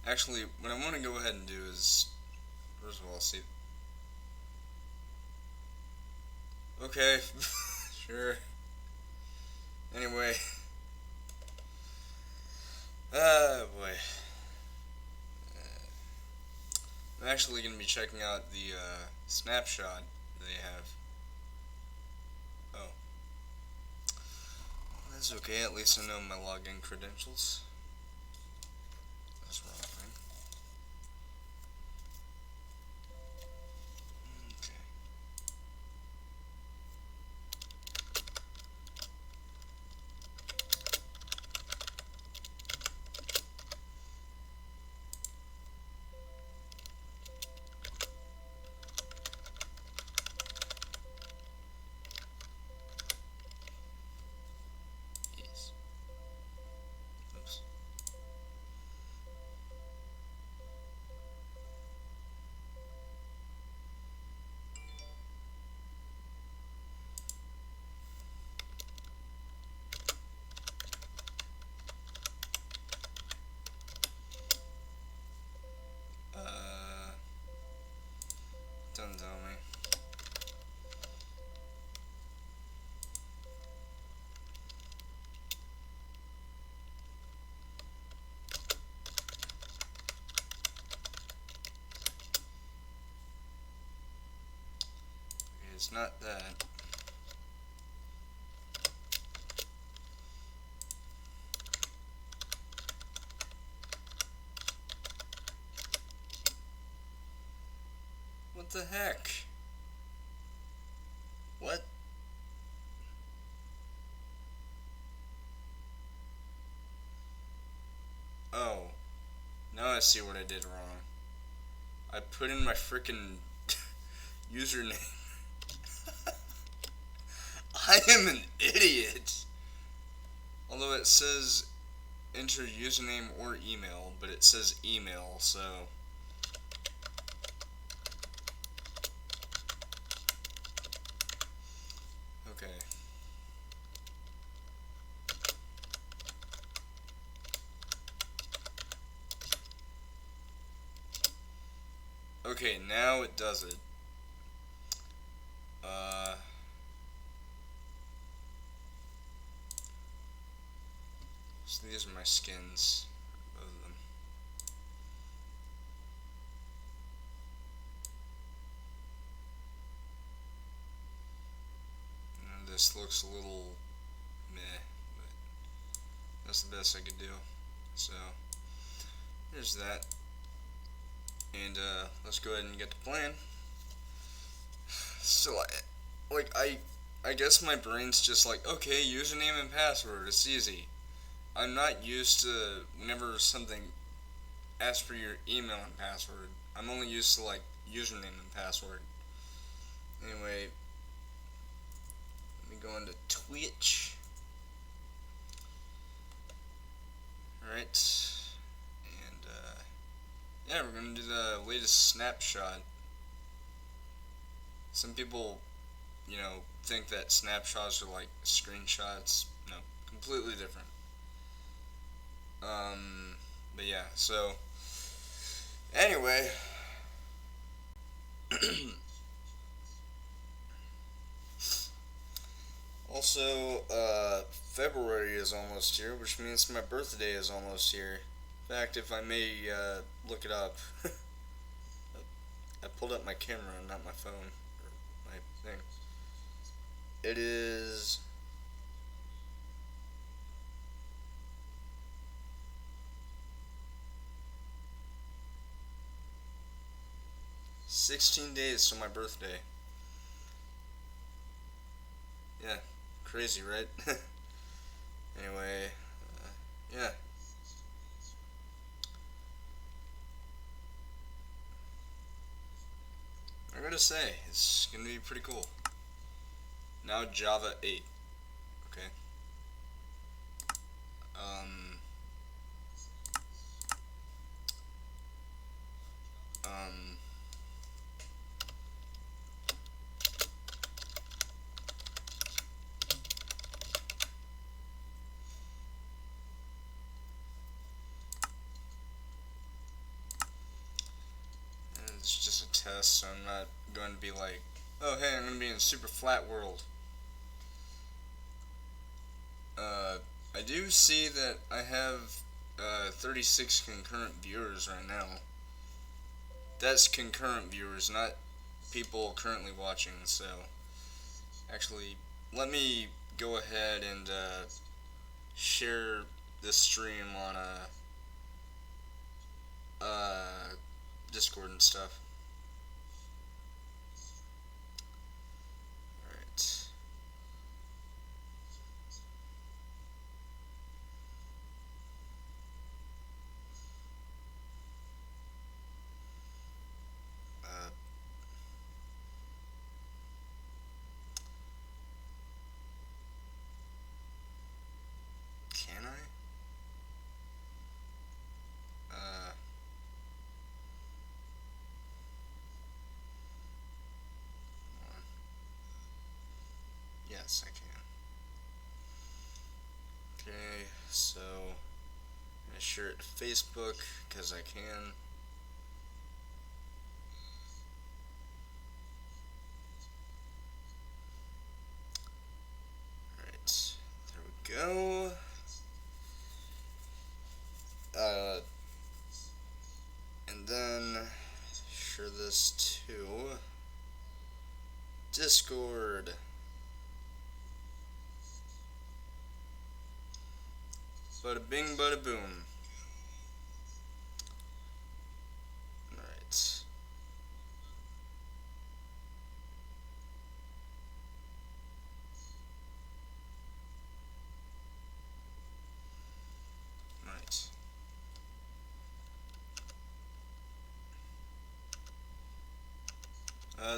Actually, what I want to go ahead and do is, first of all, see. Okay, sure. Anyway, boy. I'm actually going to be checking out the snapshot they have. Oh, that's okay. At least I know my login credentials. That's the wrong thing. Okay. Yes. Oops. Uh, don't tell me. It's not that. What the heck? What? Oh, now I see what I did wrong. I put in my freaking username. I am an idiot. Although it says enter username or email, but it says email, so. Okay. Okay, now it does it. Uh. So these are my skins. Both of them. And this looks a little meh, but that's the best I could do. So, here's that. And let's go ahead and get the plan. So, I guess my brain's just like, okay, username and password, it's easy. I'm not used to whenever something asks for your email and password. I'm only used to like username and password. Anyway, let me go into Twitch. Alright. And yeah, we're gonna do the latest snapshot. Some people, think that snapshots are like screenshots. No, completely different. But yeah, so anyway, also, February is almost here, which means my birthday is almost here. In fact, if I may look it up, I pulled up my camera, not my phone, or my thing. It is 16 days to my birthday. Yeah, crazy, right? Anyway, yeah. I gotta say, it's gonna be pretty cool. Now Java 8. Okay. Um. Um. it's just a test, so I'm not going to be like, oh hey, I'm going to be in a super flat world. I do see that I have 36 concurrent viewers right now. That's concurrent viewers, not people currently watching, so actually, let me go ahead and share this stream on Discord and stuff. Alright. Can I? Yes, I can. Okay, so I'm gonna share it to Facebook because I can. Alright, there we go. And then share this to Discord. Bada bing, bada boom. Alright. Right.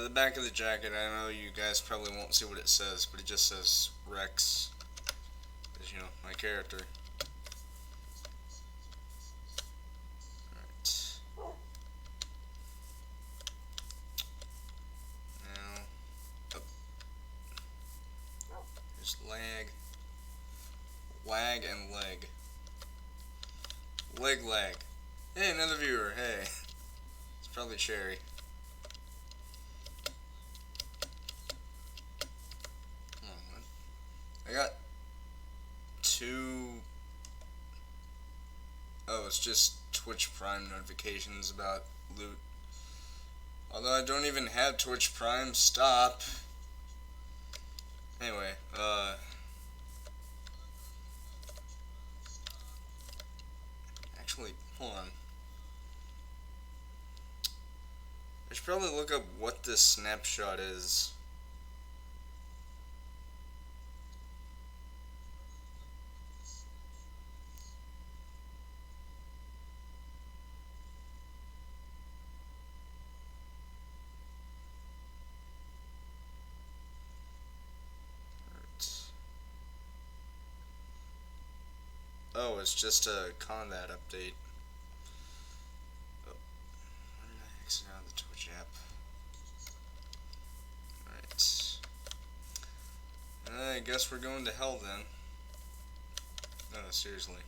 The back of the jacket, I know you guys probably won't see what it says, but it just says Rex. As you know, my character. Alright. Now, up. There's lag. Lag and leg. Leg. Hey, another viewer, hey. It's probably Cherry. Come on, I got 2... Oh, it's just Twitch Prime notifications about loot. Although I don't even have Twitch Prime, stop. Anyway, actually, hold on. I should probably look up what this snapshot is. Oh, it's just a combat update. Oh, why did I exit out of the Twitch app? Alright. I guess we're going to hell then. No, seriously.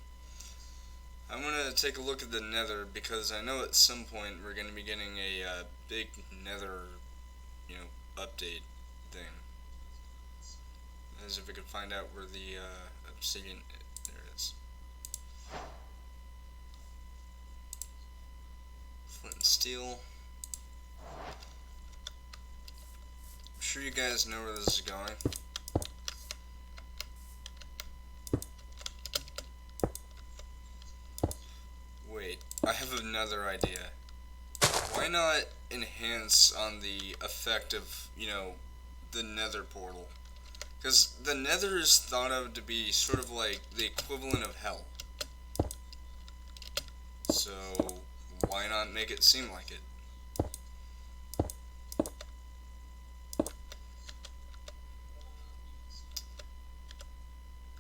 I'm gonna take a look at the Nether because I know at some point we're gonna be getting a big Nether, update thing. As if we could find out where the obsidian. There it is. Flint and steel. I'm sure you guys know where this is going. Wait, I have another idea. Why not enhance on the effect of, the Nether portal? Because the Nether is thought of to be sort of like the equivalent of hell. So, why not make it seem like it?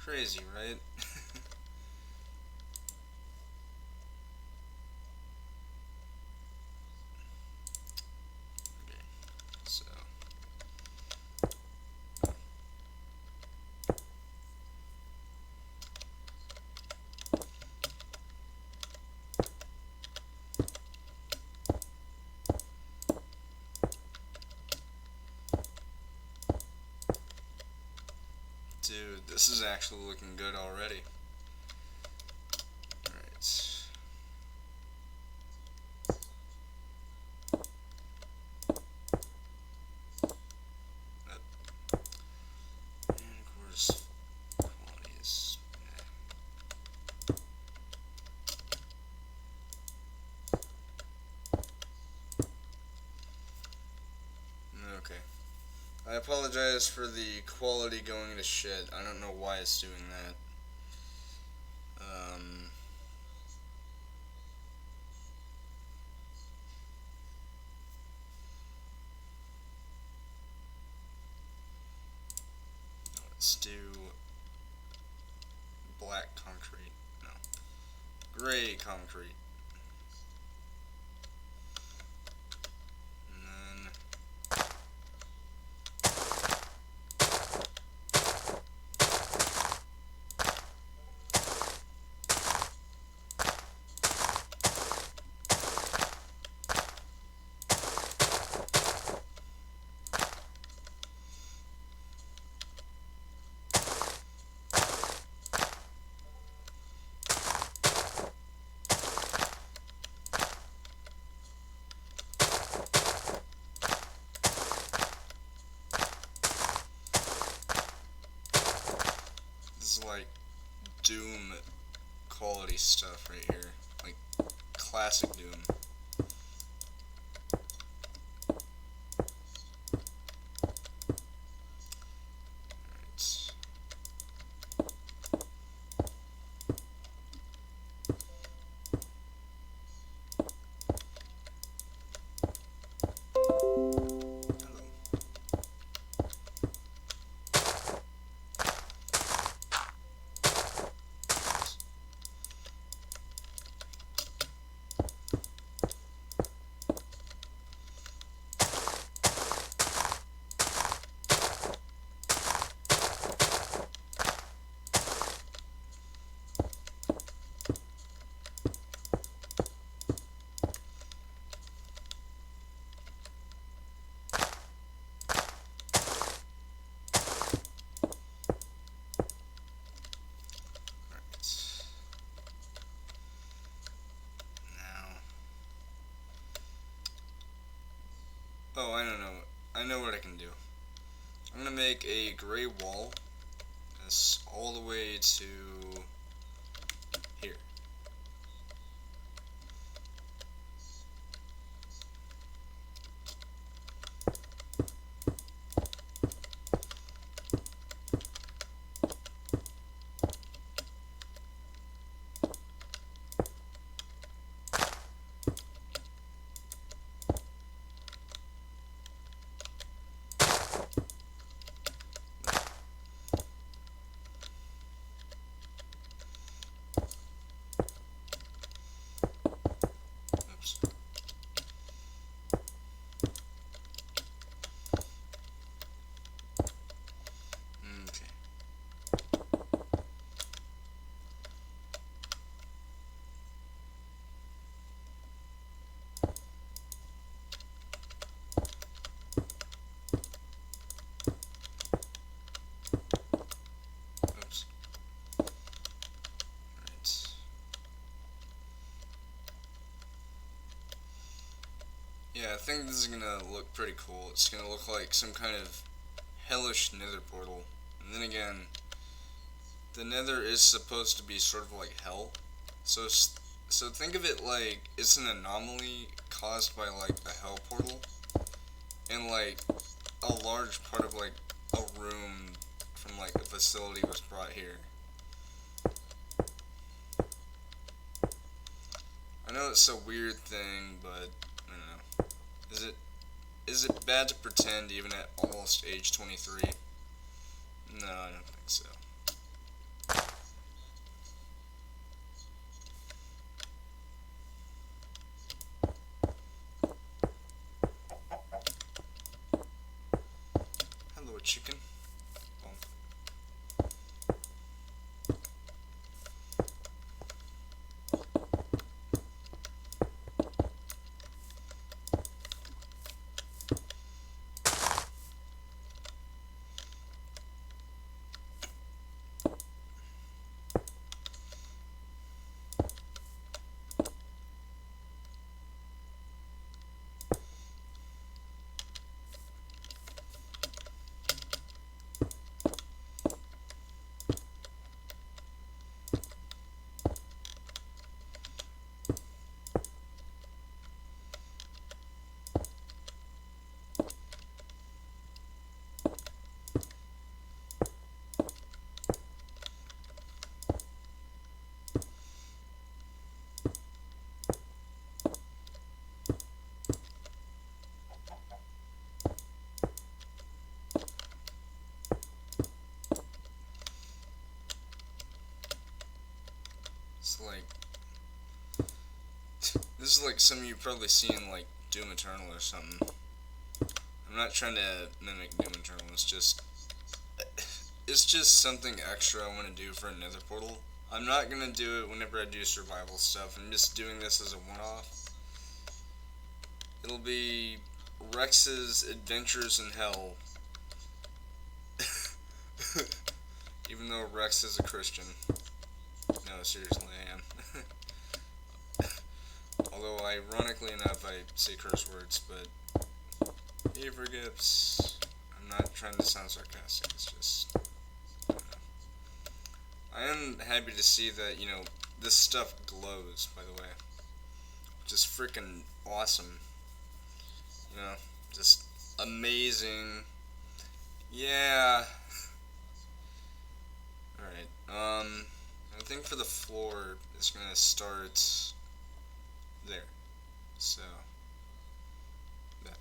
Crazy, right? This is actually looking good already. Alright. And of course, quality is... Okay. I apologize for the quality going to shit. I don't know why it's doing that. Let's do black concrete. No. Gray concrete. And then this is like Doom quality stuff right here. Like classic Doom. Oh, I don't know. I know what I can do. I'm gonna make a gray wall. That's all the way to here. Oops. Okay. Oops. Right. Yeah, I think this is gonna look pretty cool. It's gonna look like some kind of hellish nether portal. And then again, the nether is supposed to be sort of like hell. So, so think of it like it's an anomaly caused by like the hell portal. And like a large part of like a room from like a facility was brought here. I know it's a weird thing, but I don't know. Is it bad to pretend even at almost age 23? No, I don't think so. Hello, chicken. Bump. It's like, this is like something you've probably seen, like, Doom Eternal or something. I'm not trying to mimic Doom Eternal, it's just something extra I want to do for a Nether portal. I'm not gonna do it whenever I do survival stuff. I'm just doing this as a one-off. It'll be Rex's Adventures in Hell. Even though Rex is a Christian. No, seriously, I am. Although, ironically enough, I say curse words, but he forgives. I'm not trying to sound sarcastic, it's just, I am happy to see that, you know, this stuff glows, by the way. Which is freaking awesome. You know, just amazing. Yeah. Alright, I think for the floor, it's gonna start there. So, that.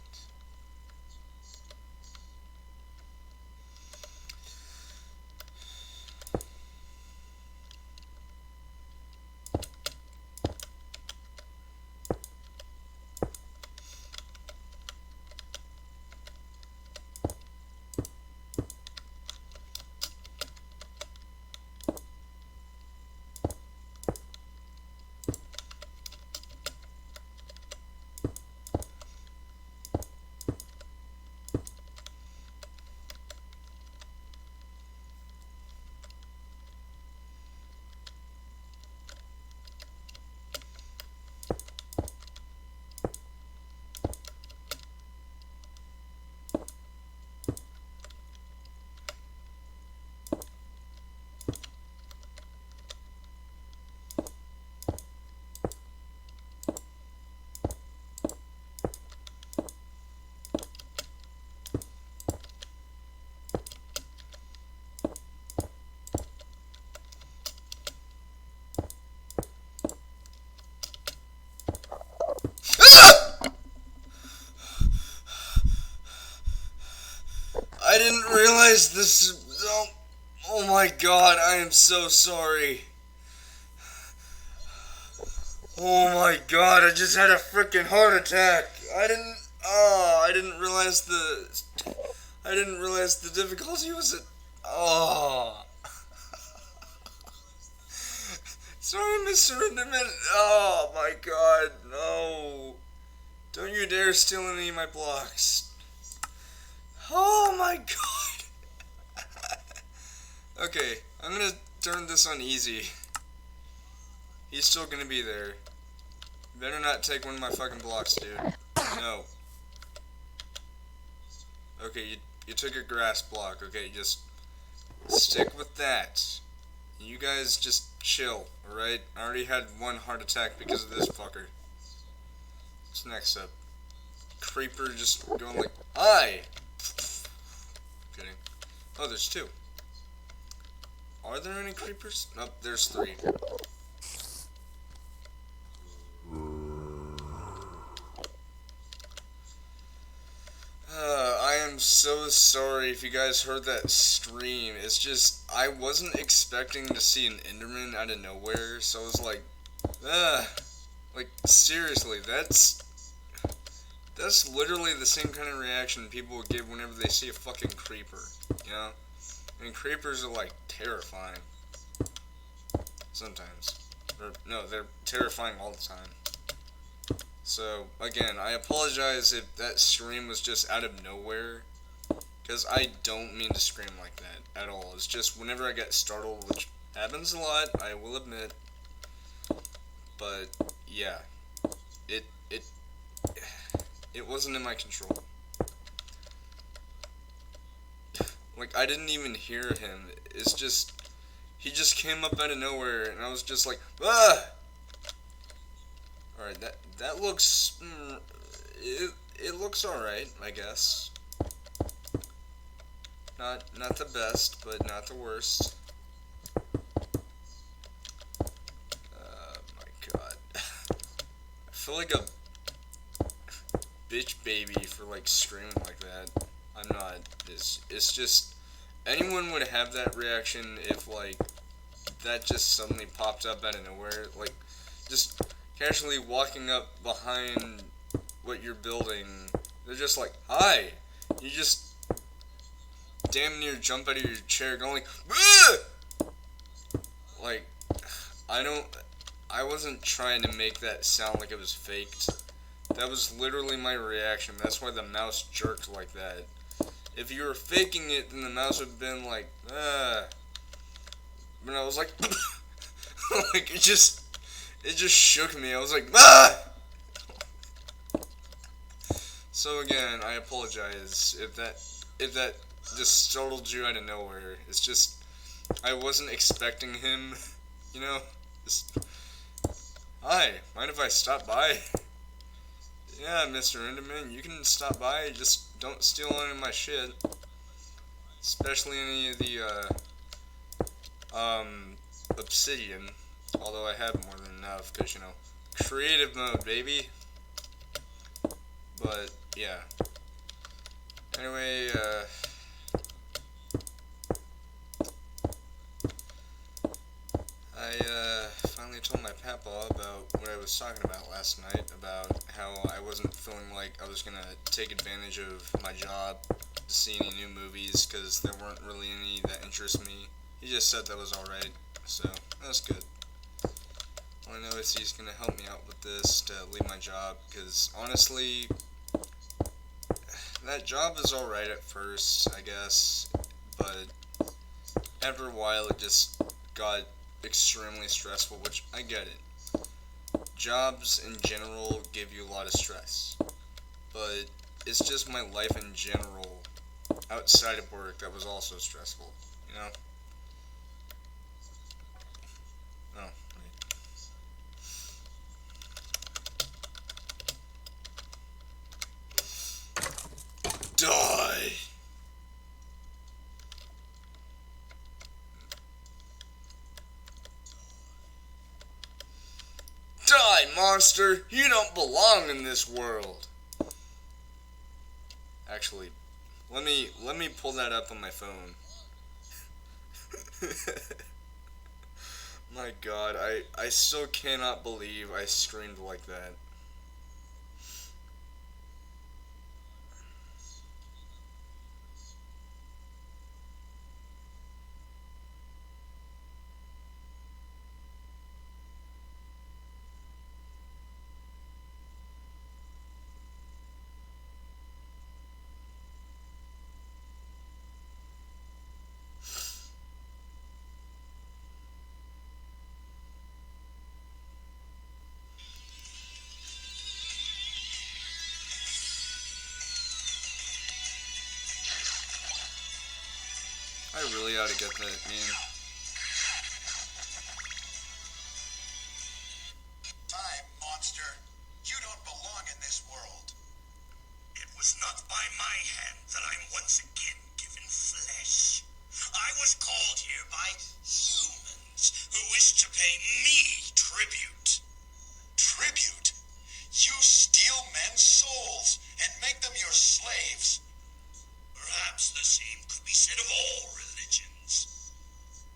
I didn't realize this. Oh my god, I am so sorry. Oh my god, I just had a freaking heart attack. I didn't realize the difficulty was it. Oh. Sorry, Mr. Enderman. Oh my god, no. Don't you dare steal any of my blocks. Oh my god. Okay, I'm gonna turn this on easy. He's still gonna be there. Better not take one of my fucking blocks, dude. No. Okay, you took a grass block. Okay, just stick with that. You guys just chill, alright? I already had one heart attack because of this fucker. What's next up? Creeper just going like, hi! Kidding. Oh, there's two. Are there any creepers? Nope, there's three. I am so sorry if you guys heard that scream. It's just, I wasn't expecting to see an Enderman out of nowhere, so I was like, like, seriously, that's literally the same kind of reaction people would give whenever they see a fucking creeper, you know? I mean, creepers are, like, terrifying. Sometimes. Or, no, they're terrifying all the time. So, again, I apologize if that scream was just out of nowhere, because I don't mean to scream like that at all. It's just whenever I get startled, which happens a lot, I will admit, but, yeah, it wasn't in my control. Like, I didn't even hear him. It's just, he just came up out of nowhere, and I was just like, ah! Alright, that looks, it looks alright, I guess. Not the best, but not the worst. My god. I feel like a bitch baby for, like, screaming like that. I'm not. It's just, anyone would have that reaction if, like, that just suddenly popped up out of nowhere. Like, just casually walking up behind what you're building. They're just like, hi! You just damn near jump out of your chair going like, "Ugh!" Like, I wasn't trying to make that sound like it was faked. That was literally my reaction. That's why the mouse jerked like that. If you were faking it, then the mouse would have been like, ah. But I was like, like, it just shook me. I was like, ah! So again, I apologize if that just startled you out of nowhere. It's just, I wasn't expecting him, you know? Just, hi, mind if I stop by? Yeah, Mr. Enderman, you can stop by, just don't steal any of my shit. Especially any of the, obsidian. Although I have more than enough, because, you know, creative mode, baby. But, yeah. Anyway, I finally told my papa about what I was talking about last night, about how I wasn't feeling like I was gonna take advantage of my job to see any new movies, because there weren't really any that interest me. He just said that was alright, so that's good. All I know is he's gonna help me out with this to leave my job, because honestly, that job is alright at first, I guess, but after a while it just got extremely stressful, which I get it. Jobs in general give you a lot of stress, but it's just my life in general outside of work that was also stressful, you know? Oh, wait. Die! Die, monster! You don't belong in this world! Actually, let me pull that up on my phone. My god, I still cannot believe I screamed like that. I really ought to get that meme. Time, monster. You don't belong in this world. It was not by my hand that I'm once again given flesh. I was called here by humans who wish to pay me tribute. Tribute? You steal men's souls and make them your slaves. Perhaps the same could be said of all religions.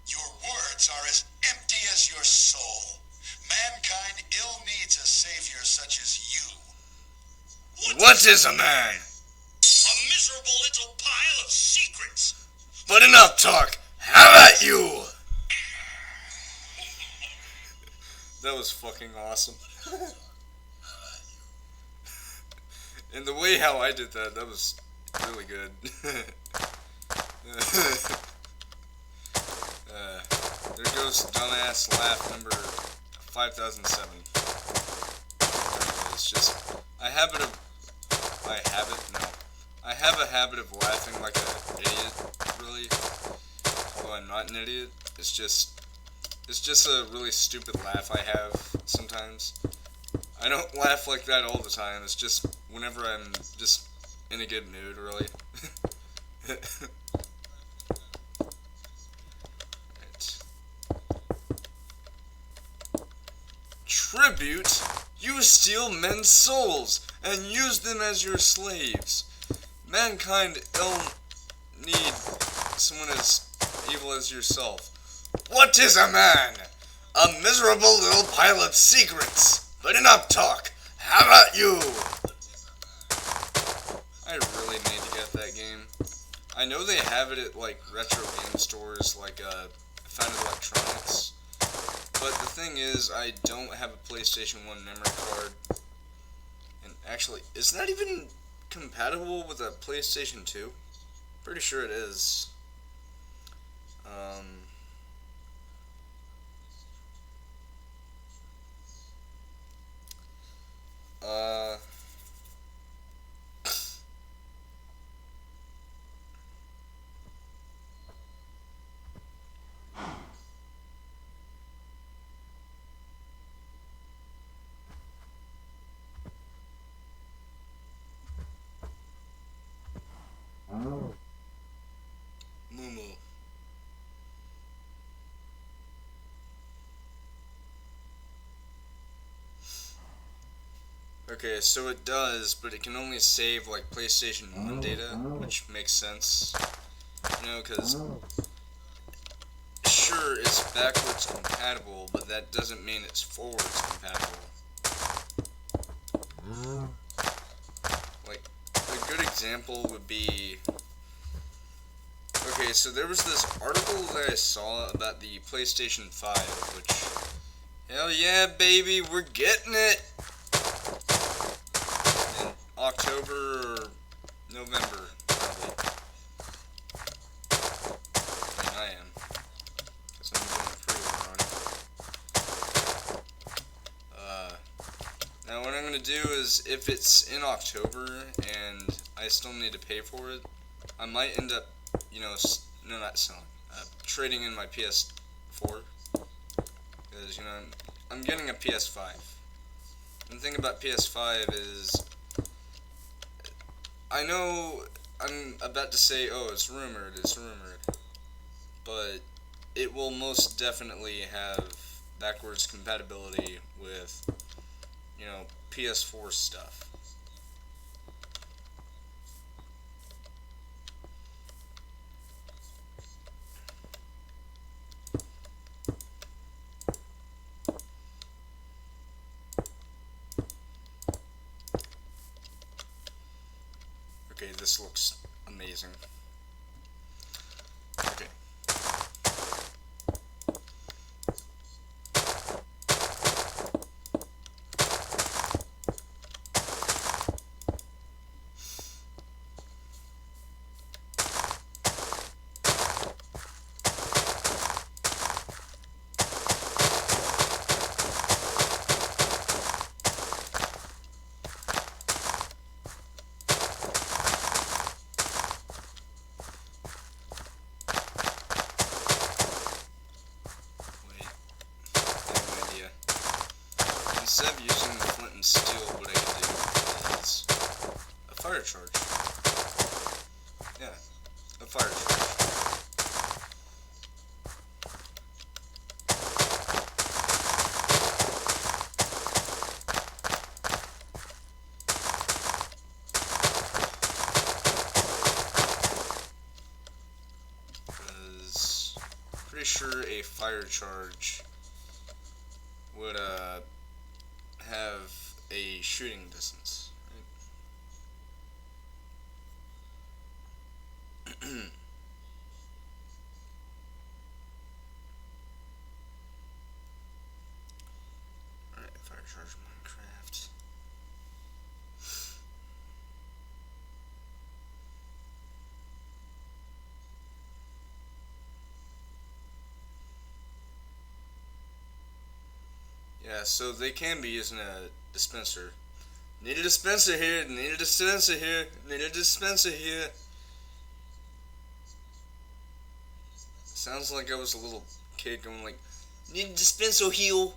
Your words are as empty as your soul. Mankind ill needs a savior such as you. What is a man? A miserable little pile of secrets. But enough talk! How about you? That was fucking awesome. And the way how I did that, that was really good. There goes dumbass laugh number 5007. It's just, I have a habit of laughing like an idiot, really. Although I'm not an idiot. It's just a really stupid laugh I have sometimes. I don't laugh like that all the time. It's just whenever I'm just in a good mood, really. Right. Tribute? You steal men's souls and use them as your slaves. Mankind ill need someone as evil as yourself. What is a man? A miserable little pile of secrets. But enough talk. How about you? I really need to get that game. I know they have it at like retro game stores like Founded Electronics. But the thing is, I don't have a PlayStation 1 memory card. And actually, is that even compatible with a PlayStation 2? Pretty sure it is. Um, uh, Mumu. Okay, so it does, but it can only save like PlayStation 1 data, which makes sense. You know, because sure, it's backwards compatible, but that doesn't mean it's forwards compatible. Like, a good example would be... Okay, so there was this article that I saw about the PlayStation 5, which... Hell yeah, baby, we're getting it! In October or November, probably. And I am. Because I'm doing a pre-order on it. Now what I'm going to do is, if it's in October and I still need to pay for it, I might end up, you know, no, not selling, trading in my PS4. Because, you know, I'm getting a PS5. And the thing about PS5 is, I know I'm about to say, oh, it's rumored, but it will most definitely have backwards compatibility with, you know, PS4 stuff. Okay, this looks amazing. Okay. Instead of using the flint and steel, what I can do is a fire charge. Yeah, a fire charge. Because pretty sure a fire charge would have a shooting distance. Right? Alright, fire charge Minecraft. Yeah, so they can be using a dispenser. Need a dispenser here, need a dispenser here, need a dispenser here. Sounds like I was a little kid going like, need a dispenser here.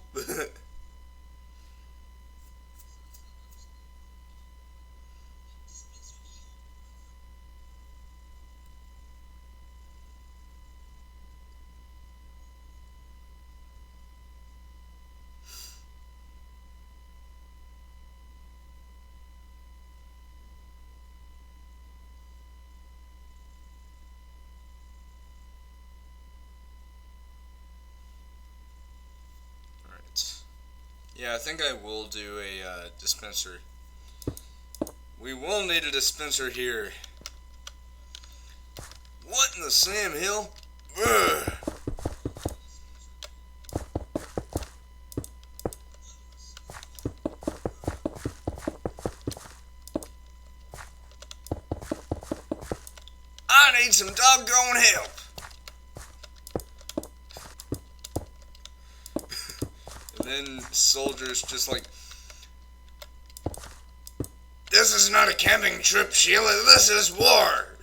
Yeah, I think I will do a dispenser. We will need a dispenser here. What in the Sam Hill? Ugh. I need some doggone help. And then soldiers just like, this is not a camping trip, Sheila. This is war.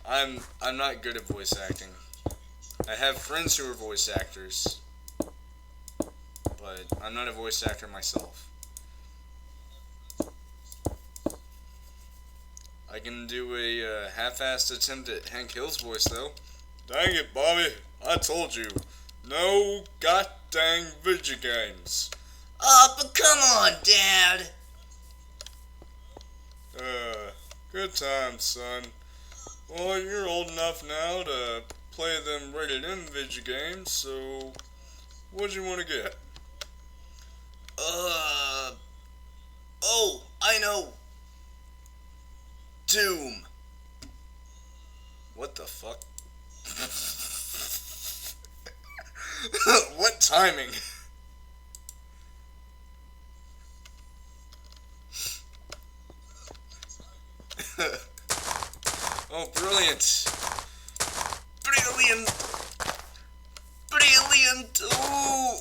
I'm not good at voice acting. I have friends who are voice actors, but I'm not a voice actor myself. I can do a half-assed attempt at Hank Hill's voice, though. Dang it, Bobby. I told you. No god-dang video games. Oh, but come on, Dad. Good times, son. Well, you're old enough now to play them rated M video games, so what'd you want to get? Oh, I know. Doom. What the fuck? What timing? Oh, brilliant. Brilliant. Brilliant. Ooh.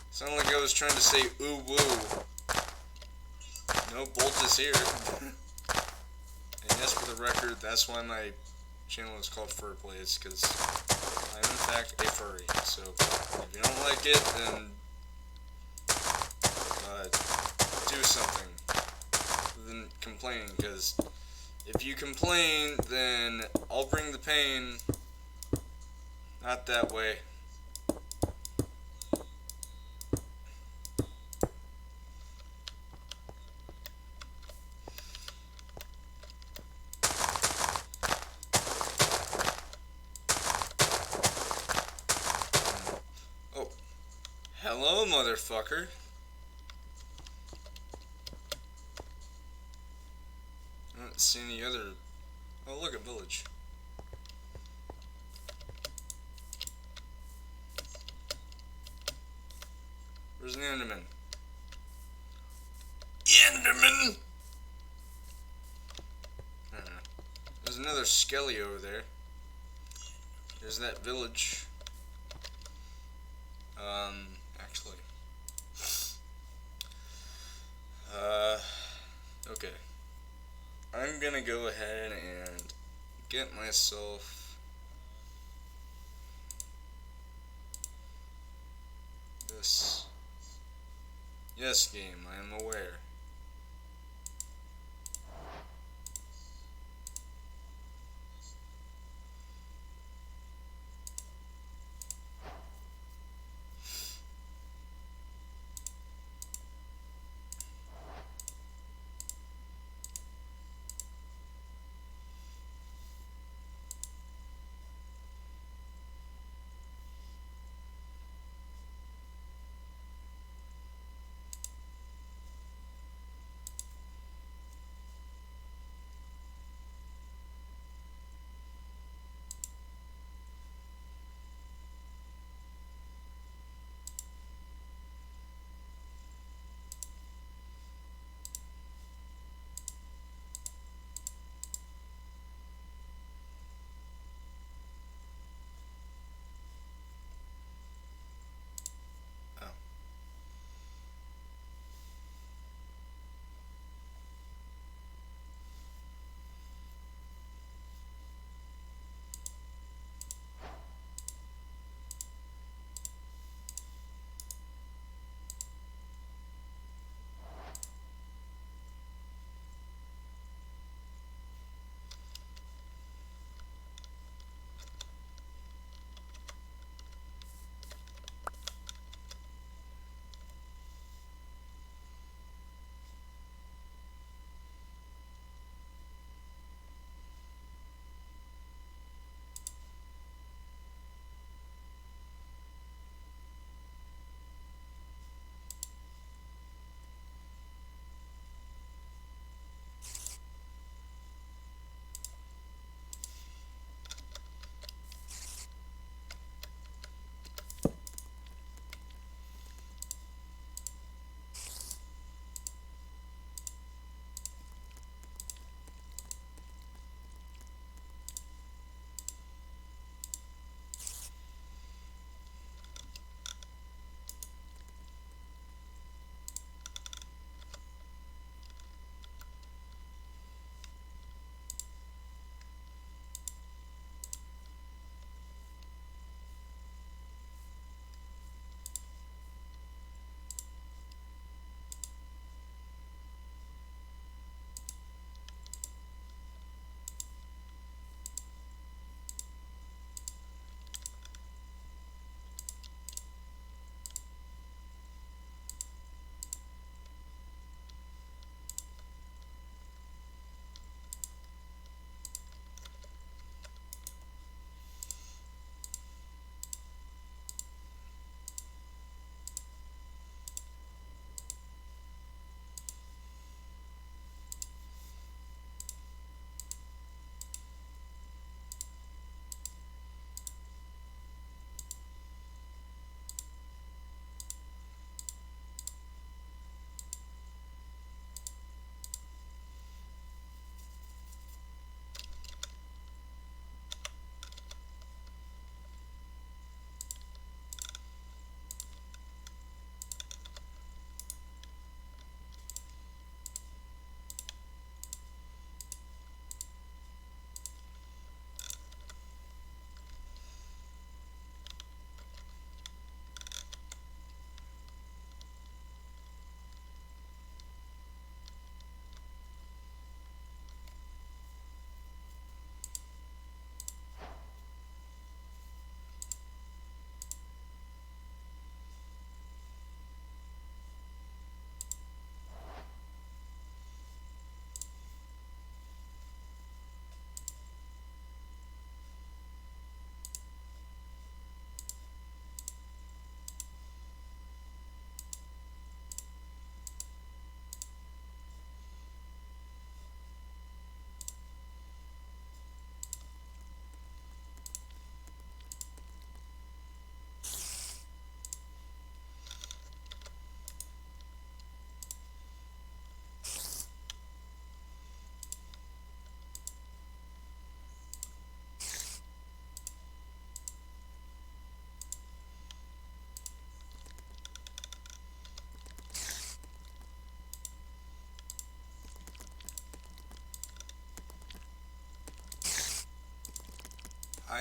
Sounded like I was trying to say ooh woo. No Bolt is here. And yes, for the record, that's why my channel is called Fur Plays, because I'm in fact a furry. So if you don't like it, then do something other than complaining, because if you complain, then I'll bring the pain. Not that way. Oh. Hello, motherfucker. I don't see any other... Oh, look, a village. Where's the Enderman? Enderman! I don't know. There's another Skelly over there. There's that village. Actually. Okay. I'm gonna go ahead and get myself this. Yes, game, I am aware.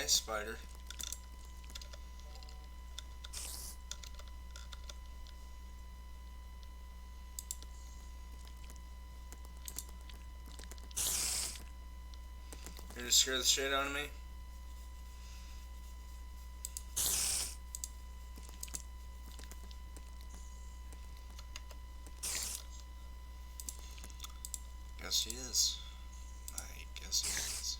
Hi, spider. You're gonna scare the shit out of me? Guess he is. I guess he is.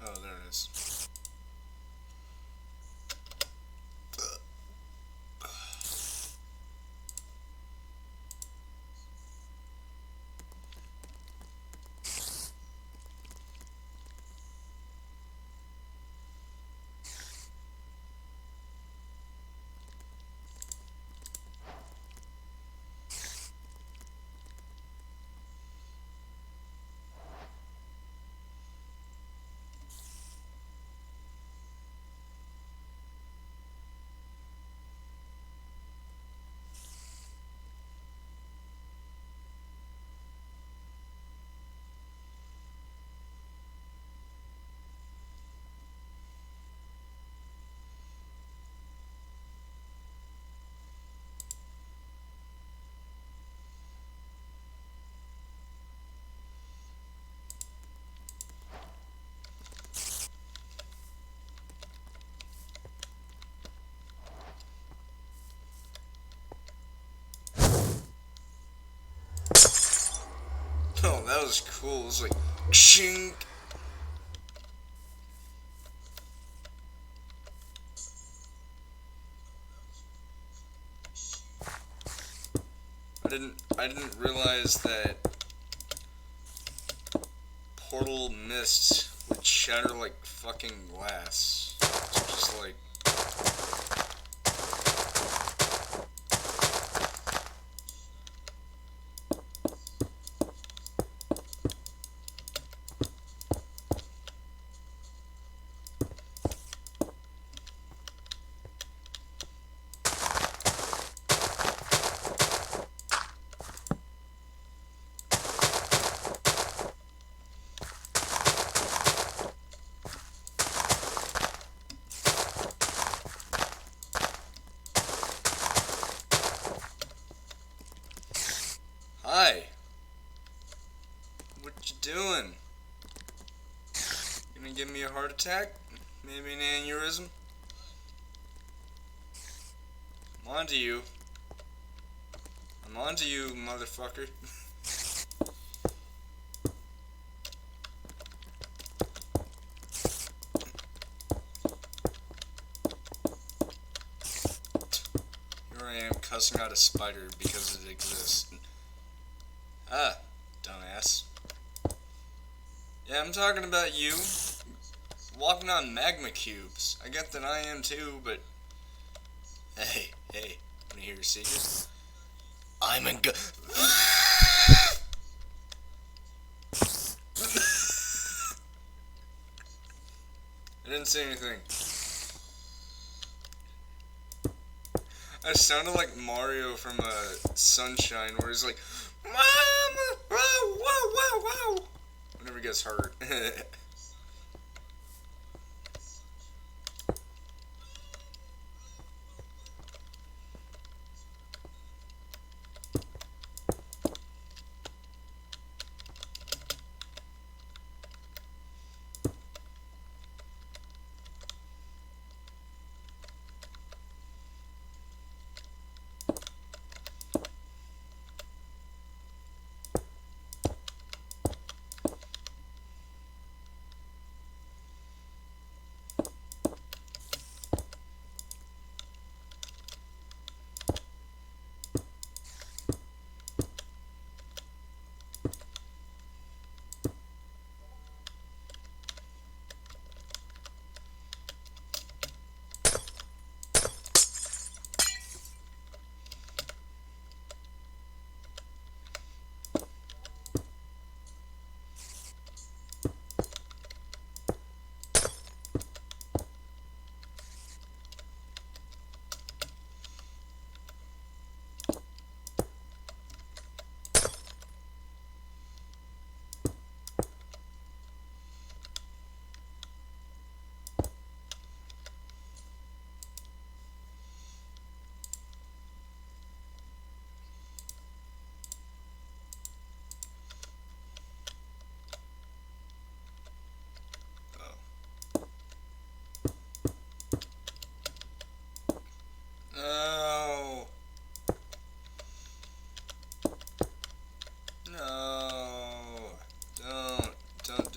Oh, there it is. Oh, that was cool. It was like, shink. I didn't realize that portal mist would shatter like fucking glass. It's just like, hi. What you doing? Gonna give me a heart attack? Maybe an aneurysm? I'm onto you. I'm onto you, motherfucker. Here I am cussing out a spider because it exists. Ah, dumbass. Yeah, I'm talking about you. Walking on magma cubes. I get that I am too, but... Hey, wanna hear a secret? I'm a I didn't say anything. I sounded like Mario from Sunshine, where he's like, Mama! Wow, wow, wow, wow! Whenever he gets hurt.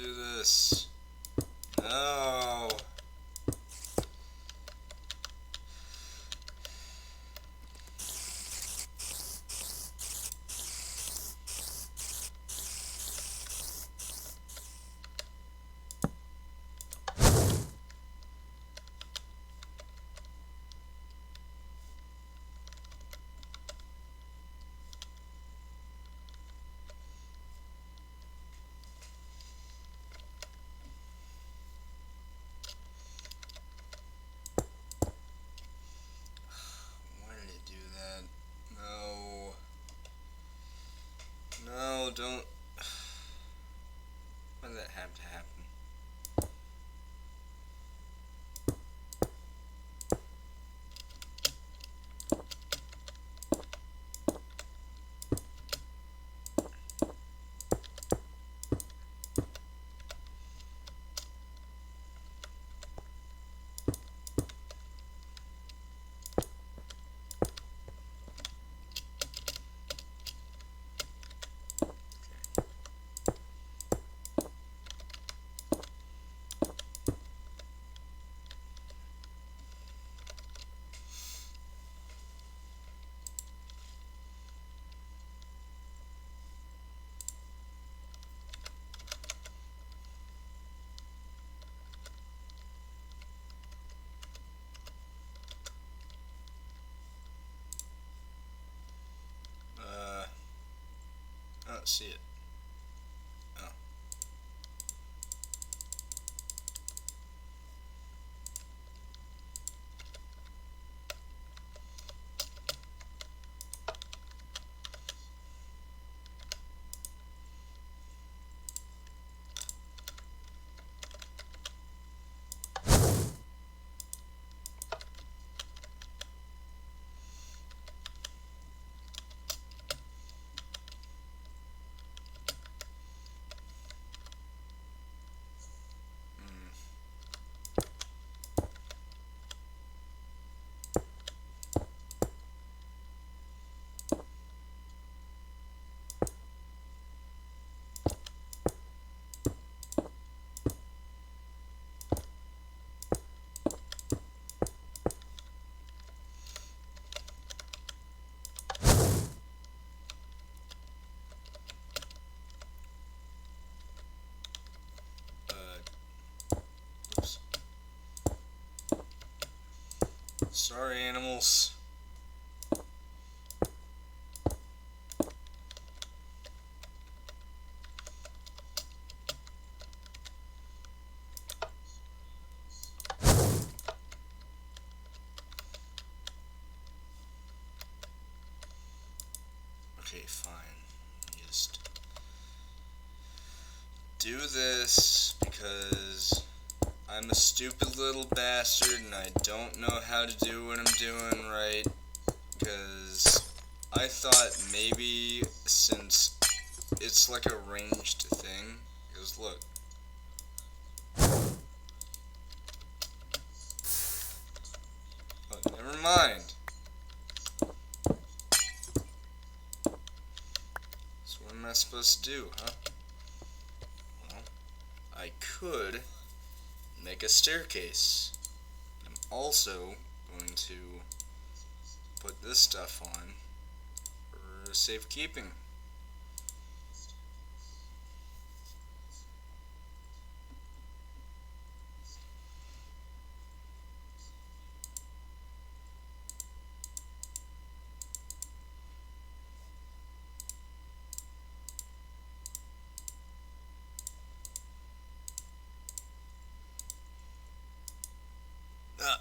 do this. No. Why did it do that? No. No, don't. Why did that have to happen? I don't see it. Oh. Oops. Sorry, animals. Okay, fine. Just do this because I'm a stupid little bastard and I don't know how to do what I'm doing right. Because I thought maybe since it's like a ranged thing, because look. Oh, never mind. So what am I supposed to do, huh? Well, I could make a staircase. I'm also going to put this stuff on for safekeeping. Ah.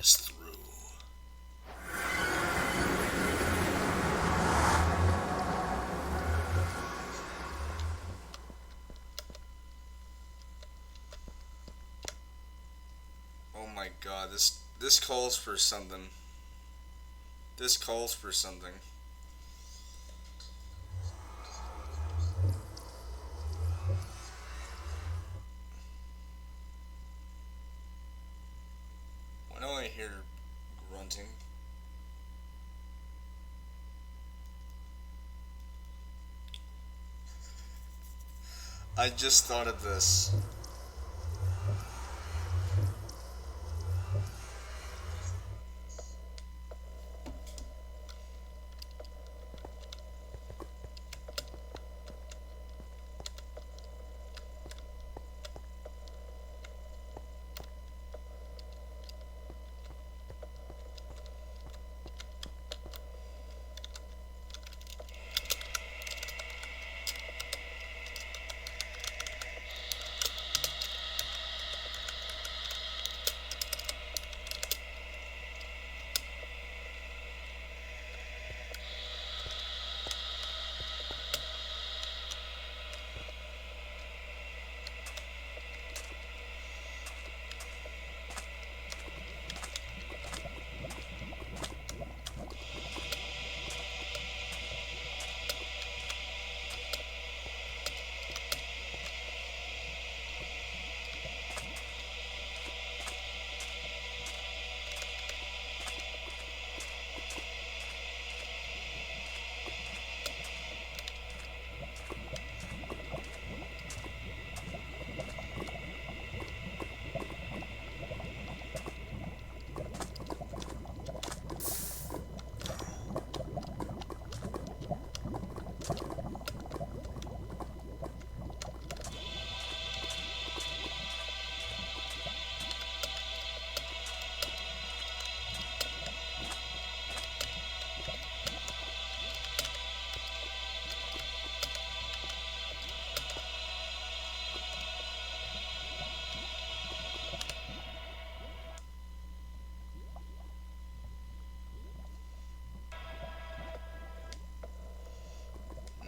is through. Oh my god, this calls for something. This calls for something. Why do I hear grunting? I just thought of this.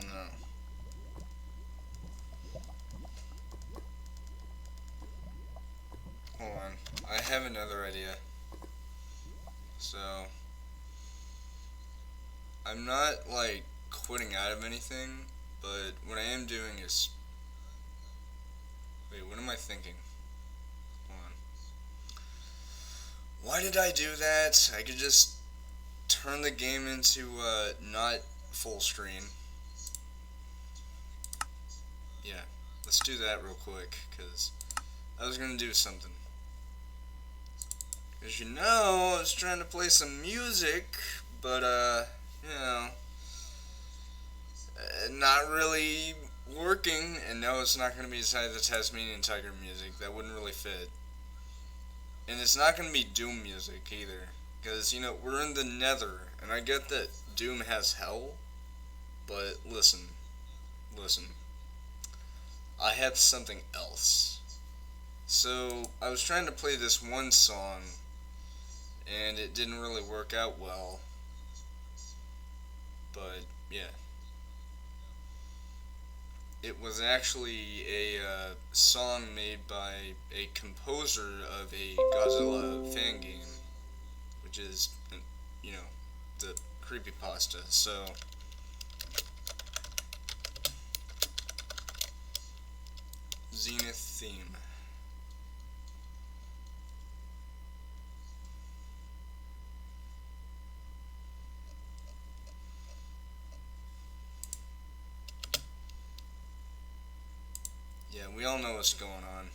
No. Hold on. I have another idea. So, I'm not like quitting out of anything, but what I am doing is. Wait, what am I thinking? Hold on. Why did I do that? I could just turn the game into not full screen. Yeah, let's do that real quick, because I was going to do something. As you know, I was trying to play some music, but, you know, not really working, and no, it's not going to be Inside the Tasmanian Tiger music. That wouldn't really fit. And it's not going to be Doom music either, because, you know, we're in the Nether, and I get that Doom has hell, but listen, I have something else. So, I was trying to play this one song, and it didn't really work out well, but, yeah. It was actually a song made by a composer of a Godzilla fan game, which is, you know, the creepypasta. So, Zenith theme. Yeah, we all know what's going on.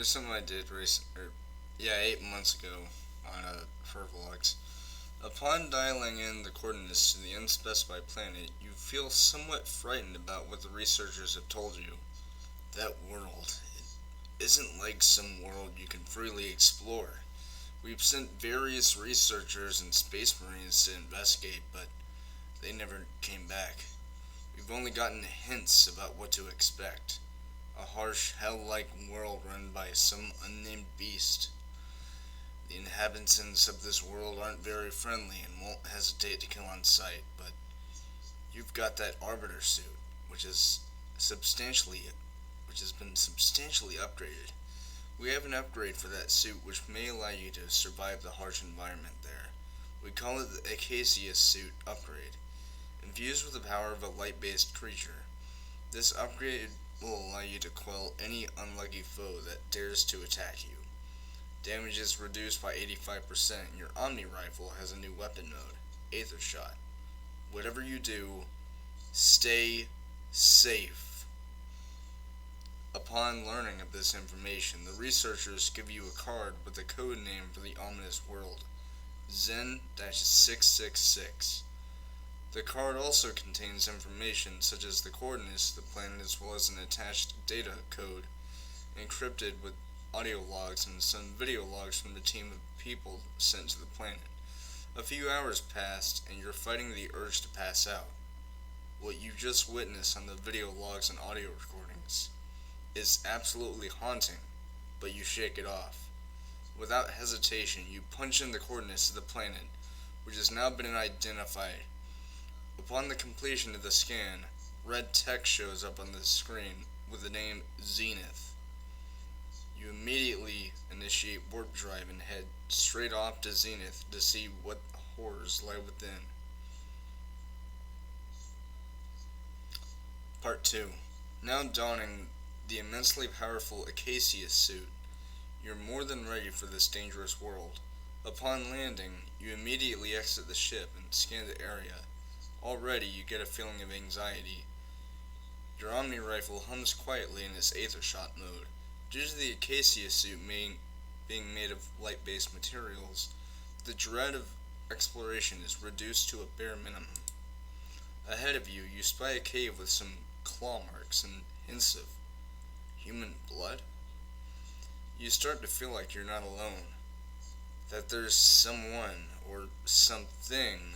There's something I did 8 months ago on Furvlogs. Upon dialing in the coordinates to the unspecified planet, you feel somewhat frightened about what the researchers have told you. That world, it isn't like some world you can freely explore. We've sent various researchers and space marines to investigate, but they never came back. We've only gotten hints about what to expect. A harsh, hell-like world run by some unnamed beast. The inhabitants of this world aren't very friendly and won't hesitate to kill on sight, but you've got that Arbiter suit, which has been substantially upgraded. We have an upgrade for that suit which may allow you to survive the harsh environment there. We call it the Acacia suit upgrade. Infused with the power of a light-based creature, this upgrade will allow you to quell any unlucky foe that dares to attack you. Damage is reduced by 85%, and your Omni Rifle has a new weapon mode, Aether Shot. Whatever you do, stay safe. Upon learning of this information, the researchers give you a card with the code name for the ominous world, Zen-666. The card also contains information such as the coordinates of the planet as well as an attached data code, encrypted with audio logs and some video logs from the team of people sent to the planet. A few hours passed, and you're fighting the urge to pass out. What you just witnessed on the video logs and audio recordings is absolutely haunting, but you shake it off. Without hesitation, you punch in the coordinates of the planet, which has now been identified. Upon the completion of the scan, red text shows up on the screen with the name Zenith. You immediately initiate warp drive and head straight off to Zenith to see what horrors lie within. Part 2. Now donning the immensely powerful Acacia suit, you're more than ready for this dangerous world. Upon landing, you immediately exit the ship and scan the area. Already you get a feeling of anxiety. Your Omni Rifle hums quietly in its Aether Shot mode. Due to the Acacia suit being made of light-based materials, the dread of exploration is reduced to a bare minimum. Ahead of you, you spy a cave with some claw marks and hints of human blood. You start to feel like you're not alone, that there's someone or something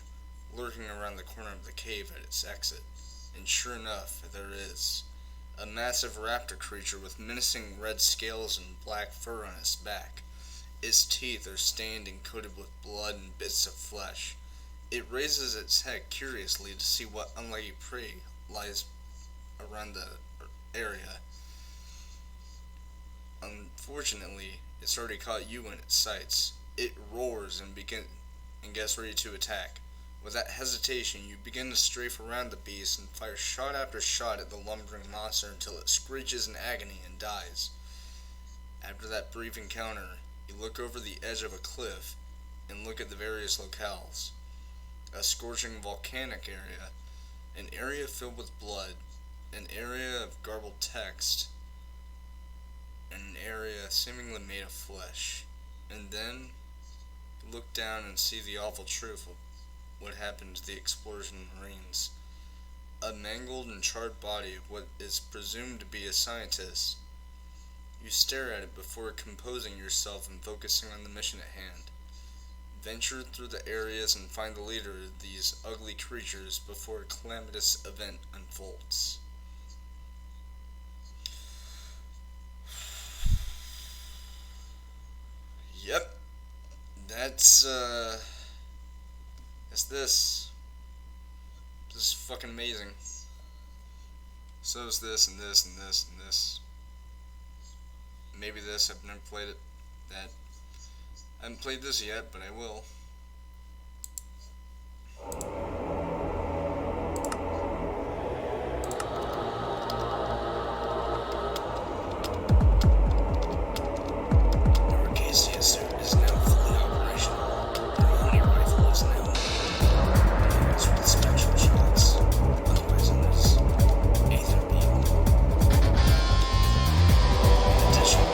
lurking around the corner of the cave at its exit. And sure enough, there is. A massive raptor creature with menacing red scales and black fur on its back. Its teeth are stained and coated with blood and bits of flesh. It raises its head curiously to see what unlucky prey lies around the area. Unfortunately, it's already caught you in its sights. It roars and gets ready to attack. Without hesitation, you begin to strafe around the beast and fire shot after shot at the lumbering monster until it screeches in agony and dies. After that brief encounter, you look over the edge of a cliff and look at the various locales. A scorching volcanic area, an area filled with blood, an area of garbled text, and an area seemingly made of flesh. And then, you look down and see the awful truth of what happened to the explosion Marines. A mangled and charred body of what is presumed to be a scientist. You stare at it before composing yourself and focusing on the mission at hand. Venture through the areas and find the leader of these ugly creatures before a calamitous event unfolds. Yep. That's this. This is fucking amazing. So is this and this and this and this. Maybe this, I've never played it. That. I haven't played this yet, but I will. Your Acacia suit is now fully operational. Your Omni Rifle is now used with special shots, otherwise known as Aether Beam. In addition,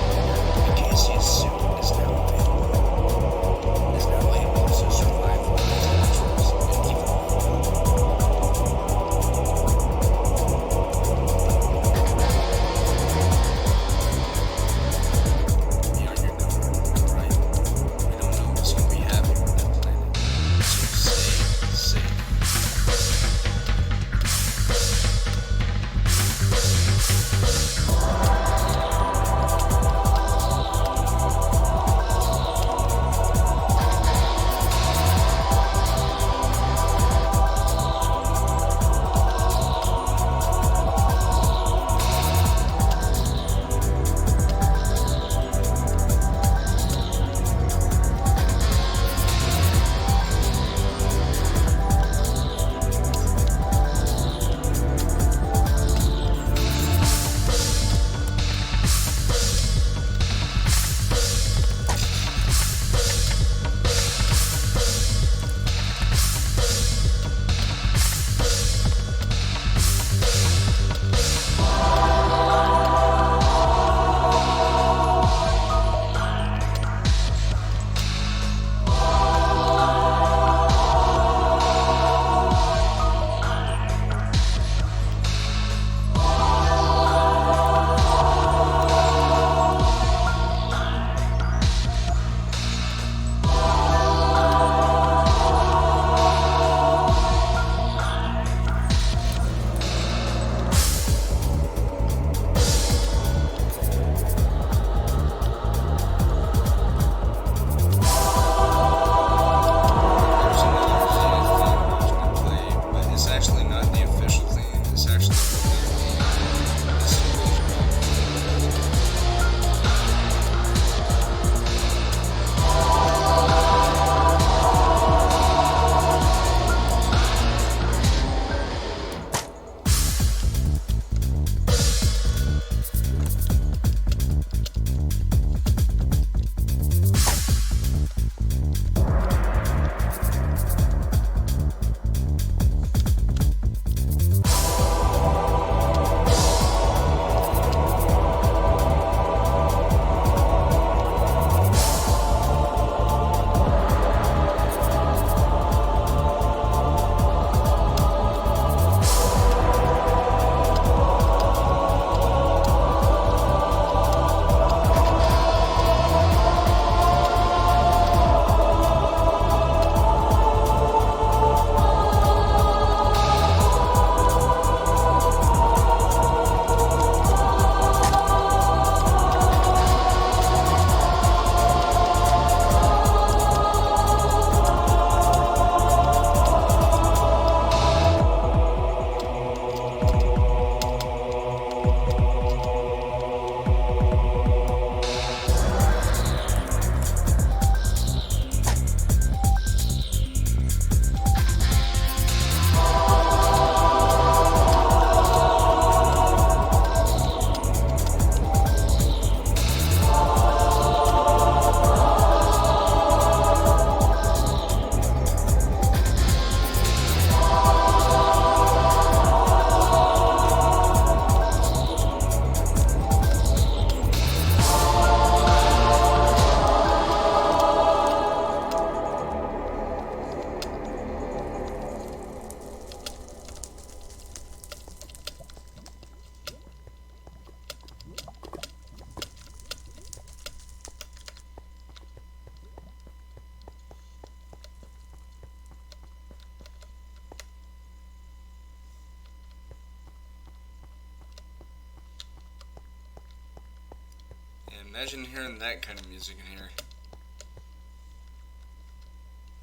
Imagine hearing that kind of music in here.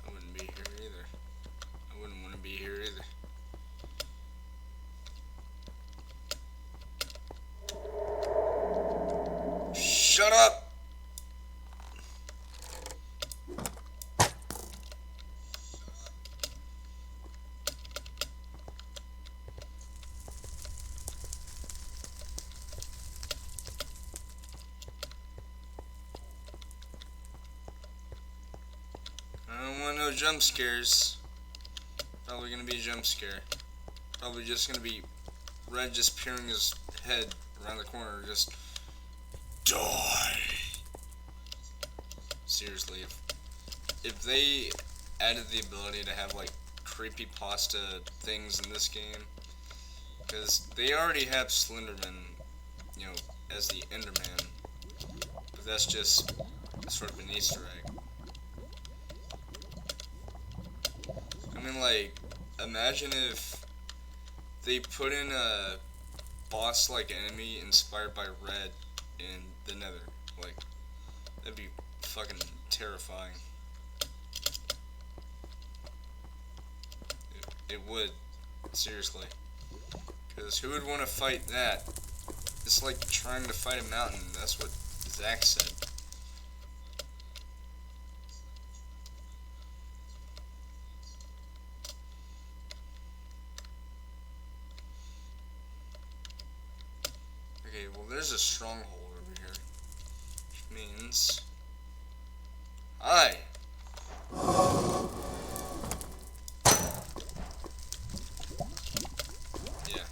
I wouldn't be here either. I wouldn't want to be here either. Shut up! I don't want no jump scares. Probably gonna be a jump scare. Probably just gonna be Red just peering his head around the corner, just die. Seriously, if they added the ability to have like creepypasta things in this game, because they already have Slenderman, you know, as the Enderman, but that's just sort of an Easter egg. I mean, like, imagine if they put in a boss-like enemy inspired by Red in the Nether. Like, that'd be fucking terrifying. It would. Seriously. Because who would want to fight that? It's like trying to fight a mountain. That's what Zach said. Okay, well, there's a stronghold over here, which means... Hi! Yeah.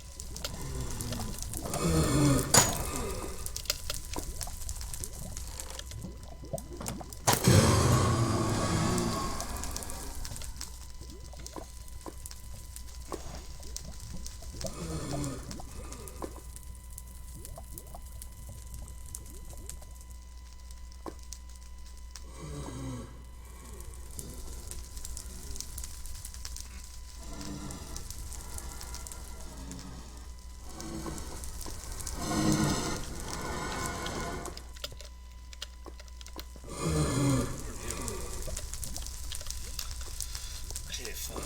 Okay, fine.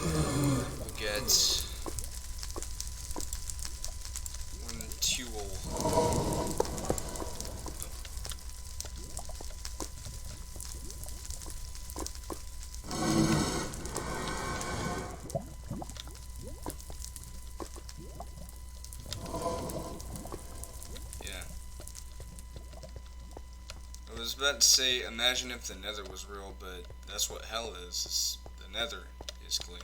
We'll get... one tool. Yeah. I was about to say, imagine if the Nether was real, but that's what hell is. It's the Nether, basically.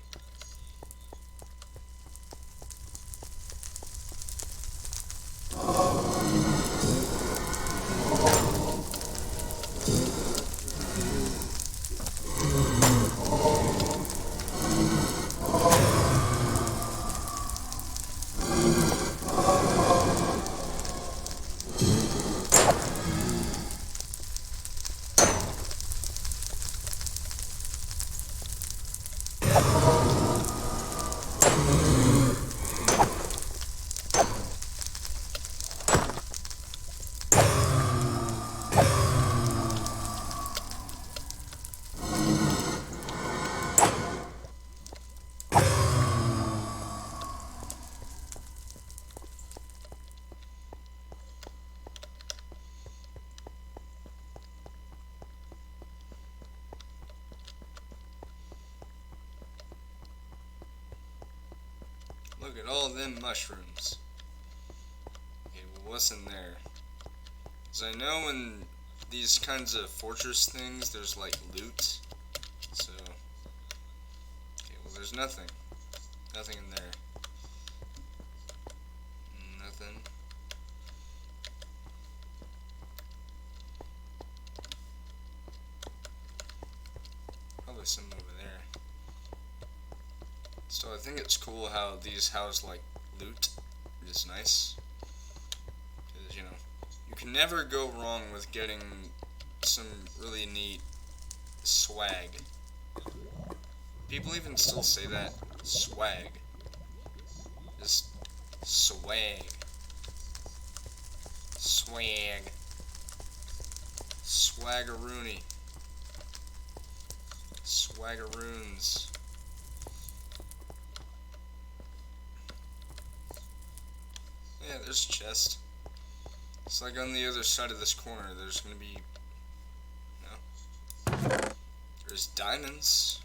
Look at all them mushrooms. Okay, well, what's in there? Because I know in these kinds of fortress things, there's like loot. So, okay, well, there's nothing. Nothing in there. Nothing. Probably some over there. So I think it's cool how these house like loot. It's nice. Because, you know, you can never go wrong with getting some really neat swag. People even still say that. Swag. Just swag. Swag. Swaggeroony. Swaggeroons. Yeah, there's a chest. It's like on the other side of this corner, there's gonna be... No. There's diamonds.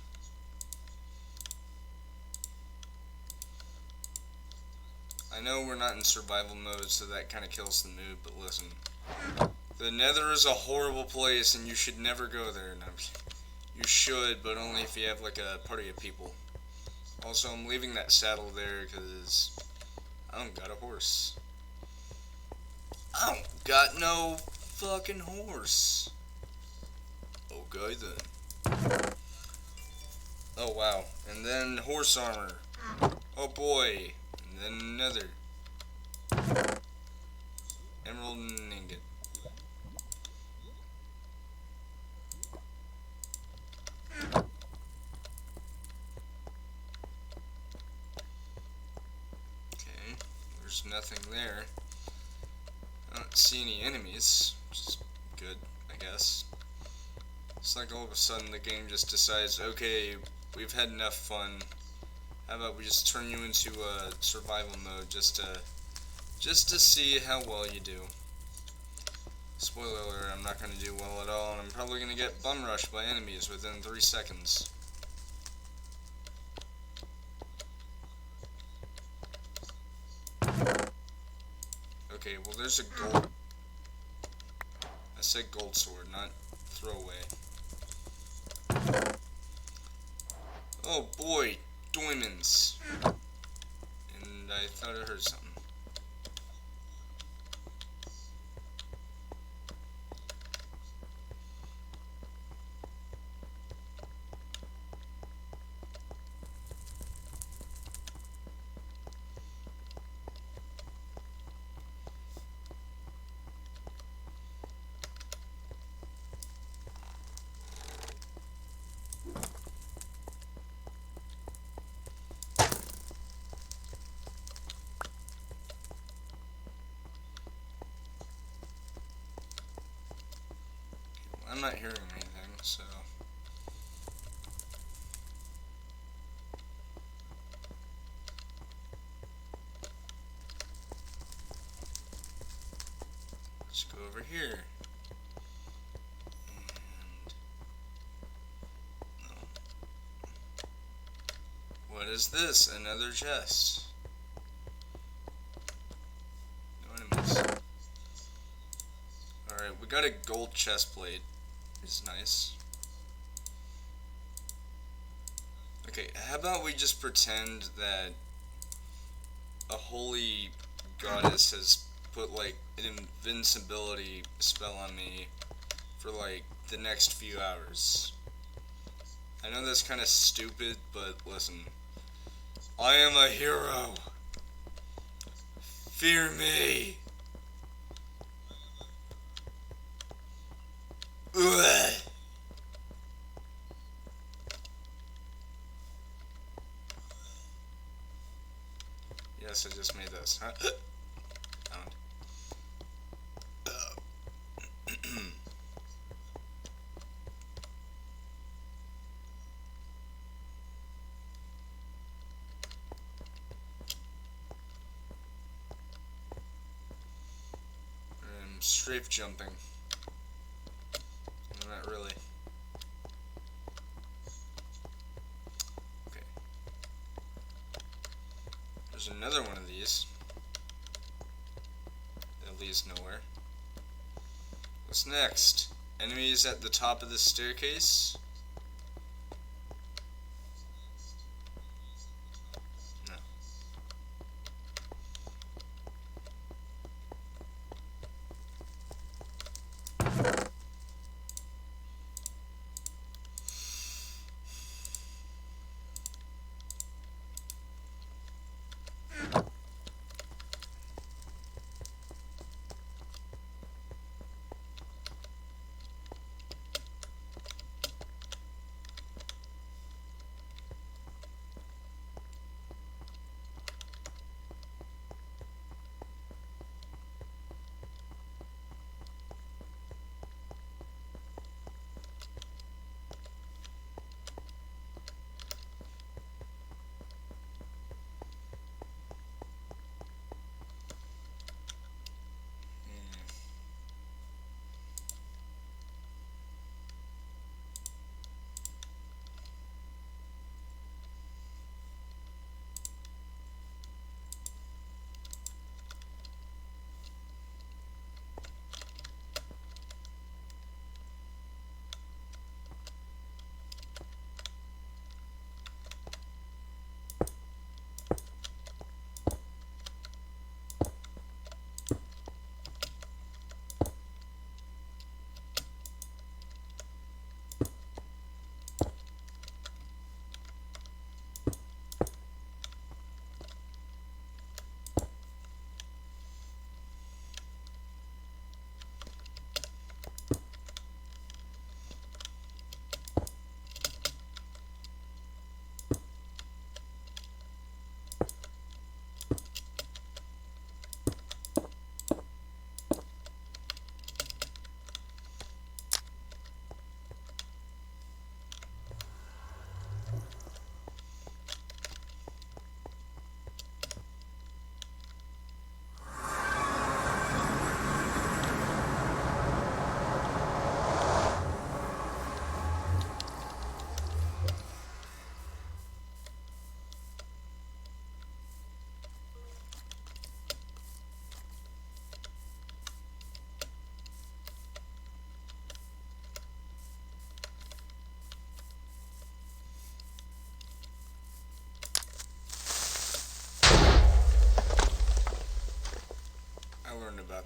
I know we're not in survival mode, so that kind of kills the mood, but listen. The Nether is a horrible place, and you should never go there. No, you should, but only if you have, like, a party of people. Also, I'm leaving that saddle there, because I don't got a horse. I don't got no fucking horse. Okay, then. Oh, wow. And then horse armor. Oh, boy. And then another. Emerald and ingot. Okay, there's nothing there. I don't see any enemies, which is good, I guess. It's like all of a sudden the game just decides, okay, we've had enough fun. How about we just turn you into a survival mode just to see how well you do. Spoiler alert, I'm not going to do well at all, and I'm probably going to get bum rushed by enemies within 3 seconds. Okay, well there's a gold... I said gold sword, not throwaway. Oh boy, diamonds. And I thought I heard something. I'm not hearing anything, so... Let's go over here. And... No. What is this? Another chest. No enemies. Alright, we got a gold chest plate. Is nice. Okay, how about we just pretend that a holy goddess has put like an invincibility spell on me for like the next few hours. I know that's kind of stupid, but listen. I am a hero. Fear me. Ugh. Yes, I just made this. Huh? Found. Strafe jumping. Not really. Okay. There's another one of these. That leads nowhere. What's next? Enemies at the top of the staircase? No.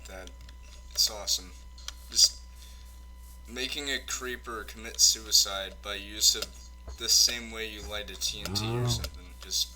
that. It's awesome. Just making a creeper commit suicide by use of the same way you light a TNT or something. Just.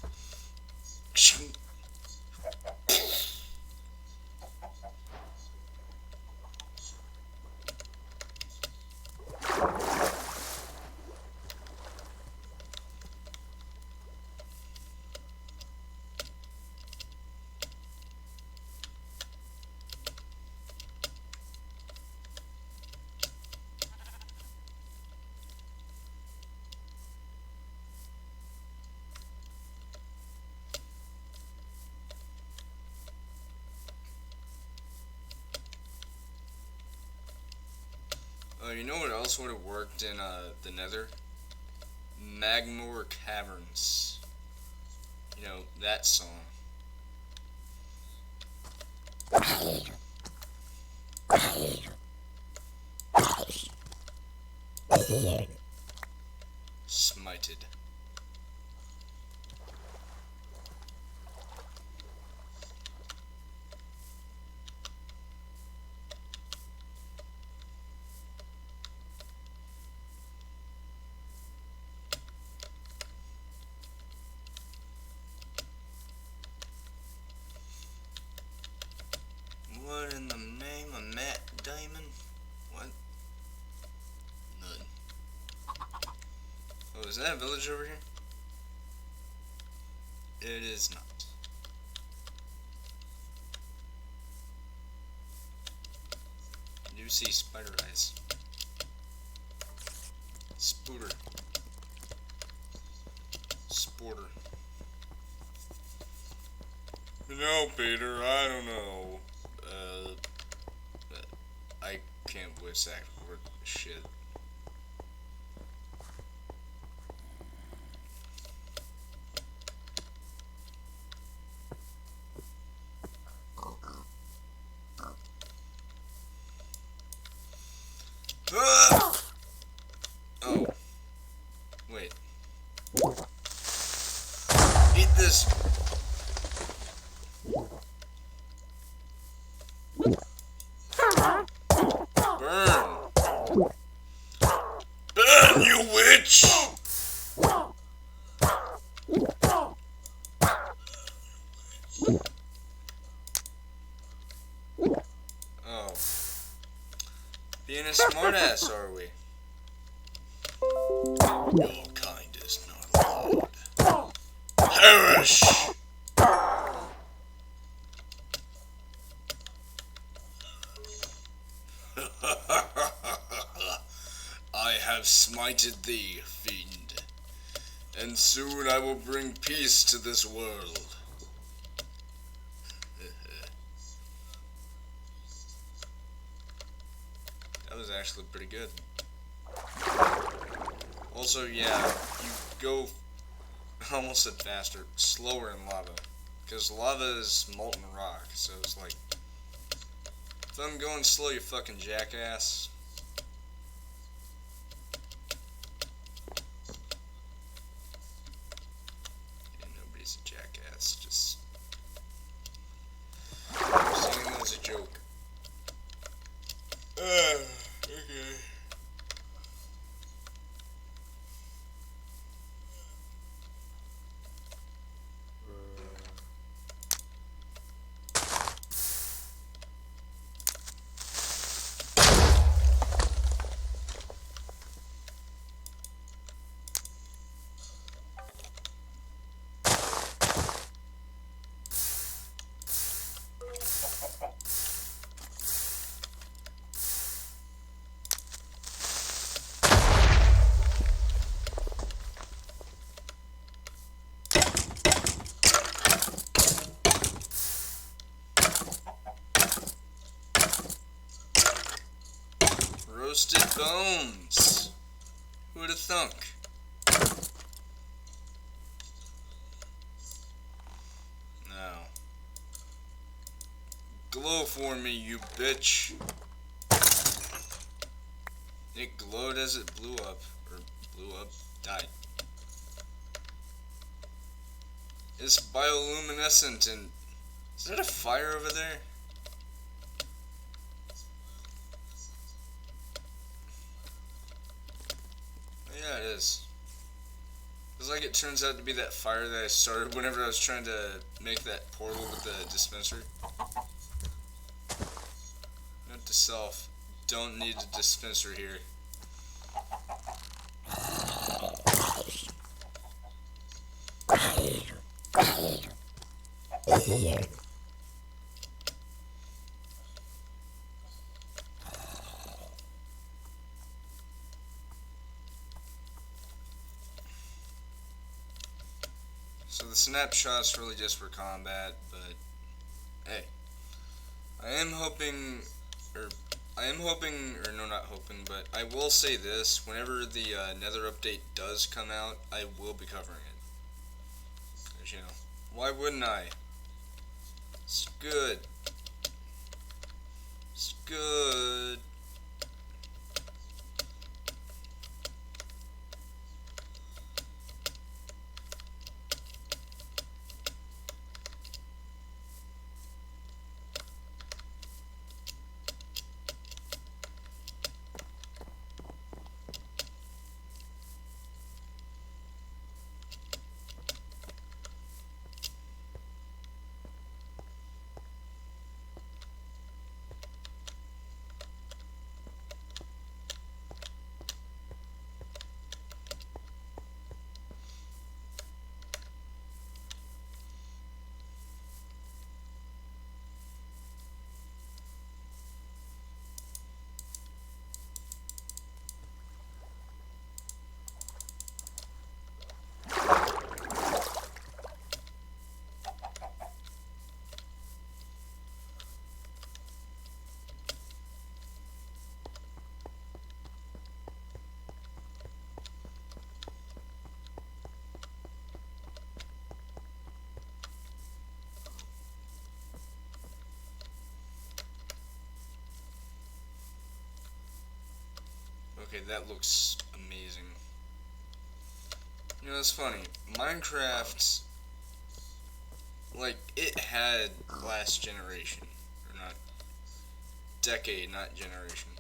Oh, you know what else would have worked in the Nether? Magmoor Caverns. You know, that song. Smited. What in the name of Matt Damon? What? None. Oh, is that a village over here? It is not. I do see spider eyes. Spooter. Sporter. No, Peter, I don't know. I can't voice act word shit. Oh. Wait. Eat this. Burn. Burn, you witch! Oh. Being a smartass, are we? Your kind is not allowed. Perish! I have smited thee, fiend, and soon I will bring peace to this world. That was actually pretty good. Also, yeah, you go almost said faster, slower in lava, because lava is molten rock, so it's like, if I'm going slow, you fucking jackass. Yeah, nobody's a jackass, just saying that as a joke. Okay. Roasted bones. Who would have thunk? No. Glow for me, you bitch. It glowed as it blew up. Or blew up. Died. It's bioluminescent and... Is that a fire over there? is. It's like it turns out to be that fire that I started whenever I was trying to make that portal with the dispenser. Note to self, don't need a dispenser here. So the snapshot's really just for combat, but hey, I am hoping, or no, not hoping, but I will say this: whenever the Nether update does come out, I will be covering it. 'Cause, you know, why wouldn't I? It's good. It's good. Okay, that looks amazing. You know, it's funny. Minecraft, like, it had last generation. Or not, decade, not generation.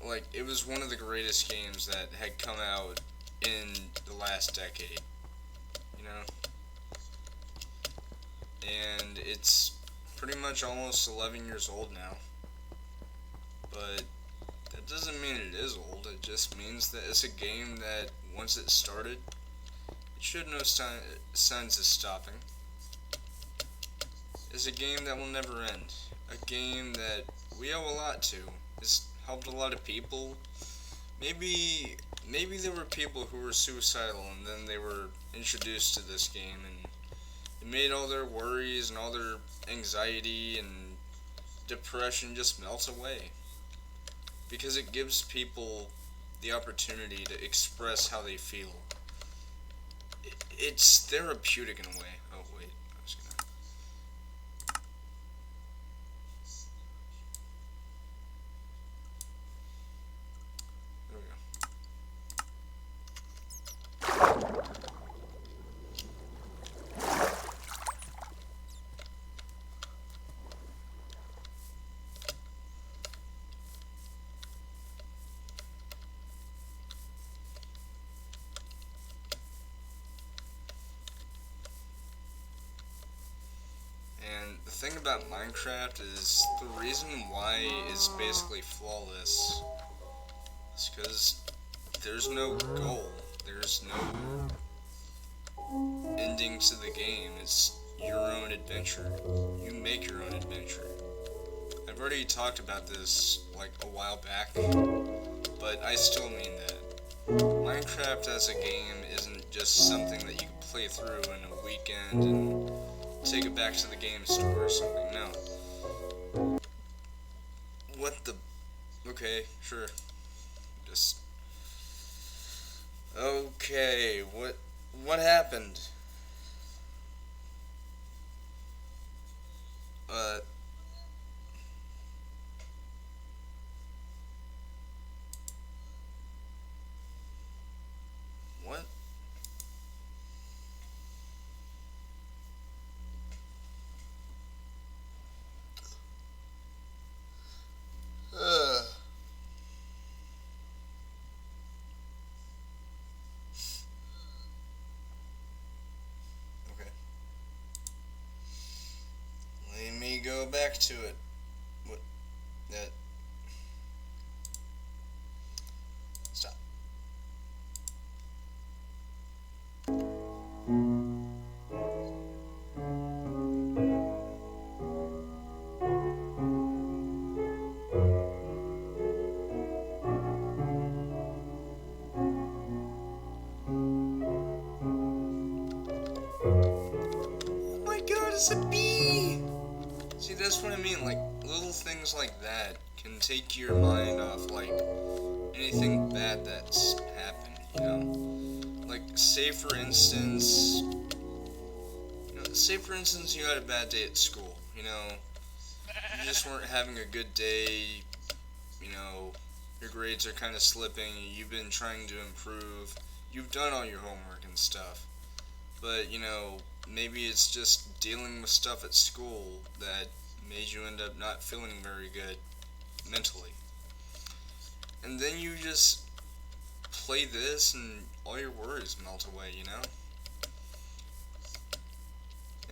Like, it was one of the greatest games that had come out in the last decade. You know? And it's pretty much almost 11 years old now. But that doesn't mean it is old, it just means that it's a game that, once it started, it showed no signs of stopping. It's a game that will never end. A game that we owe a lot to. It's helped a lot of people. Maybe there were people who were suicidal and then they were introduced to this game and it made all their worries and all their anxiety and depression just melt away. Because it gives people the opportunity to express how they feel. It's therapeutic in a way. Oh wait, I was gonna... There we go. And the thing about Minecraft is the reason why it's basically flawless is because there's no goal. There's no ending to the game. It's your own adventure. You make your own adventure. I've already talked about this like a while back, but I still mean that. Minecraft as a game isn't just something that you can play through in a weekend and take it back to the game store or something. No. What the... Okay, sure. Just... Okay, what happened? What? go back to it. What? That. Stop. Oh my god, it's a bee! See, that's what I mean, like, little things like that can take your mind off, like, anything bad that's happened, you know? Like, say for instance, you had a bad day at school, you know? You just weren't having a good day, you know, your grades are kind of slipping, you've been trying to improve, you've done all your homework and stuff, but, you know, maybe it's just dealing with stuff at school that made you end up not feeling very good mentally. And then you just play this and all your worries melt away, you know?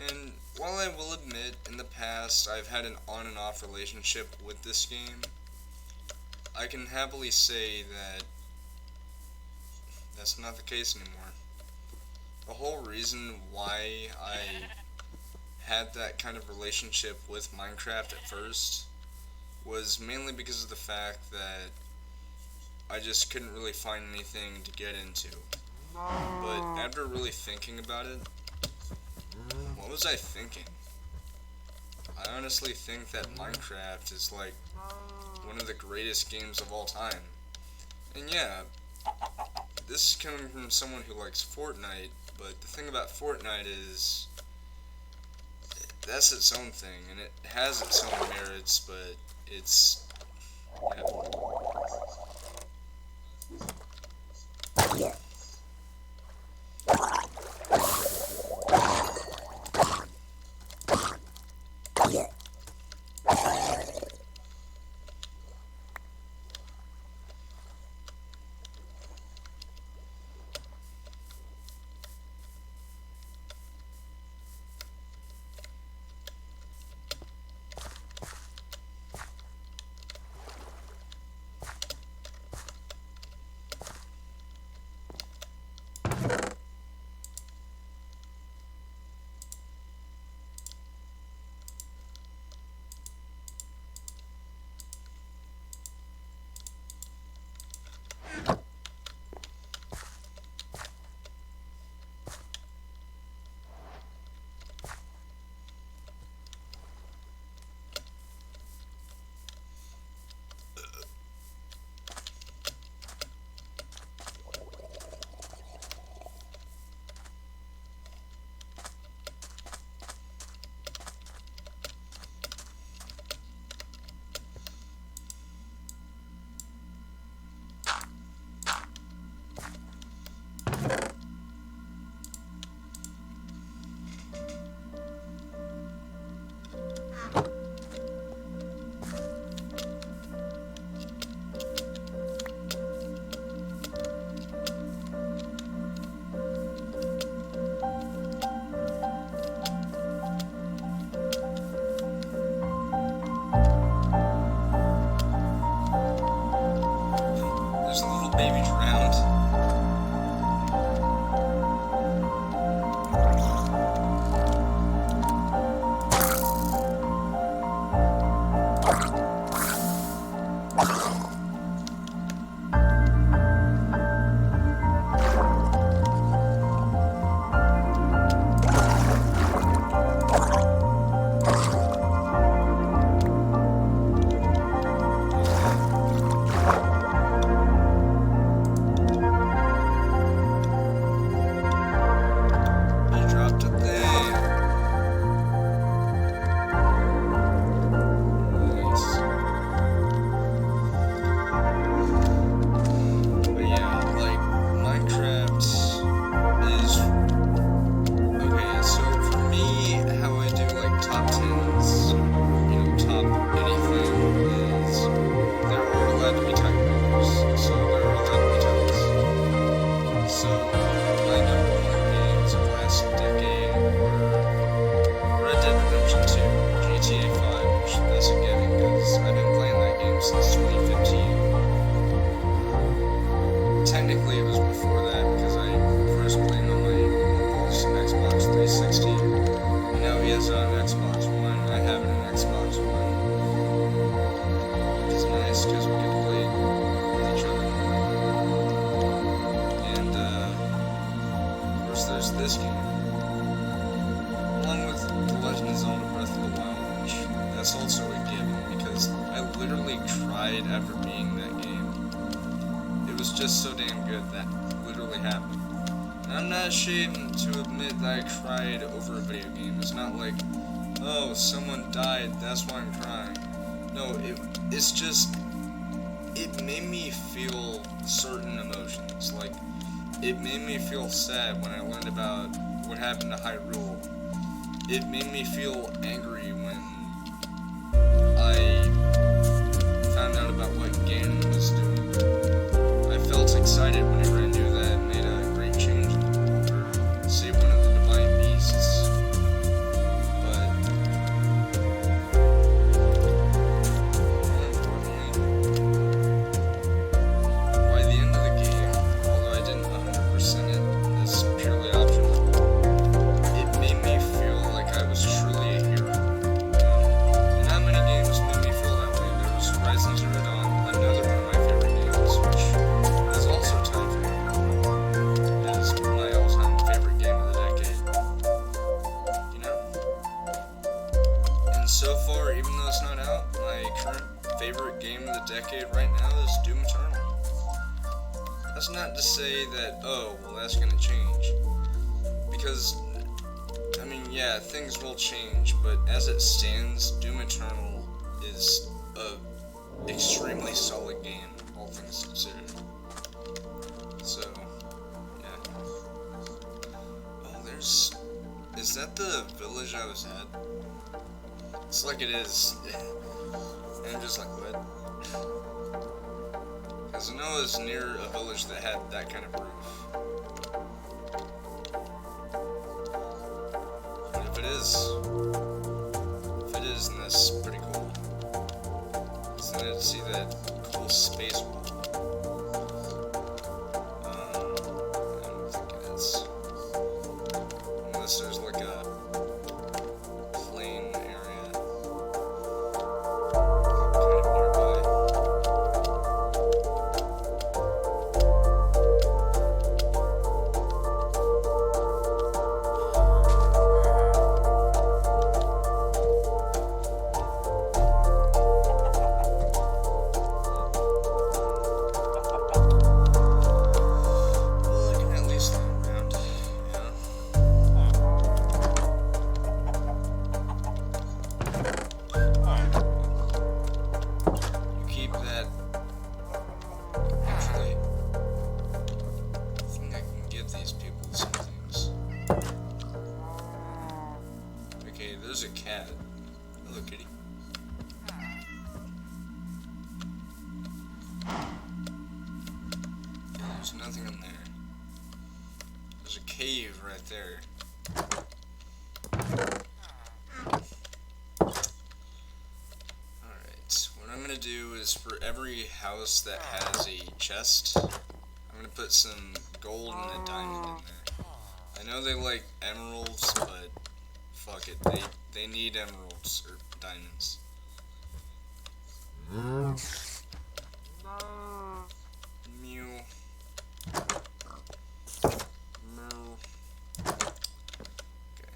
And while I will admit, in the past, I've had an on and off relationship with this game, I can happily say that that's not the case anymore. The whole reason why I had that kind of relationship with Minecraft at first was mainly because of the fact that I just couldn't really find anything to get into. But after really thinking about it, what was I thinking? I honestly think that Minecraft is like one of the greatest games of all time. And yeah, this is coming from someone who likes Fortnite, but the thing about Fortnite is that's its own thing, and it has its own merits, but it's... Yeah. course, there's this game, along with The Legend of Zelda Breath of the Wild, which that's also a given because I literally cried after beating that game. It was just so damn good that literally happened. And I'm not ashamed to admit that I cried over a video game. It's not like, oh, someone died, that's why I'm crying. No, it's just, it made me feel certain emotions. Like, it made me feel sad when I learned about what happened to Hyrule. It made me feel angry when I found out about what Ganon was doing. I felt excited whenever I knew that it made a great change or saved one of the divine beasts. But more importantly, by the end of the game, although I didn't 100% it as purely optional, it made me feel like I was truly a hero. And not many games made me feel that way. There was Horizon Zero Dawn, another one of my favorite games, which is also tied for me as my all-time favorite game of the decade. You know? And so far, even though it's not out, my current favorite game of the decade right now is Doom Eternal. That's not to say that, oh, well, that's gonna change. Because, I mean, yeah, things will change, but as it stands, Doom Eternal is a extremely solid game, all things considered. So, yeah. Oh, is that the village I was at? It's like it is. And I'm just like, what? Because I know I was near a village that had that kind of roof. But if it is, then that's pretty cool. So then I'd see that cool space wall. I don't think it is. Unless there's like a plain area kind of nearby. Well, I can at least look around, yeah. You keep that. Actually, I think I can give these people some things. Okay, there's a cat. Hello, kitty. Okay, there's nothing in there. There's a cave right there. Alright, what I'm gonna do is for every house that has a chest, I'm gonna put some gold and a diamond in there. I know they like emeralds, but fuck it, they need emeralds or diamonds. Mew. Mew. Okay.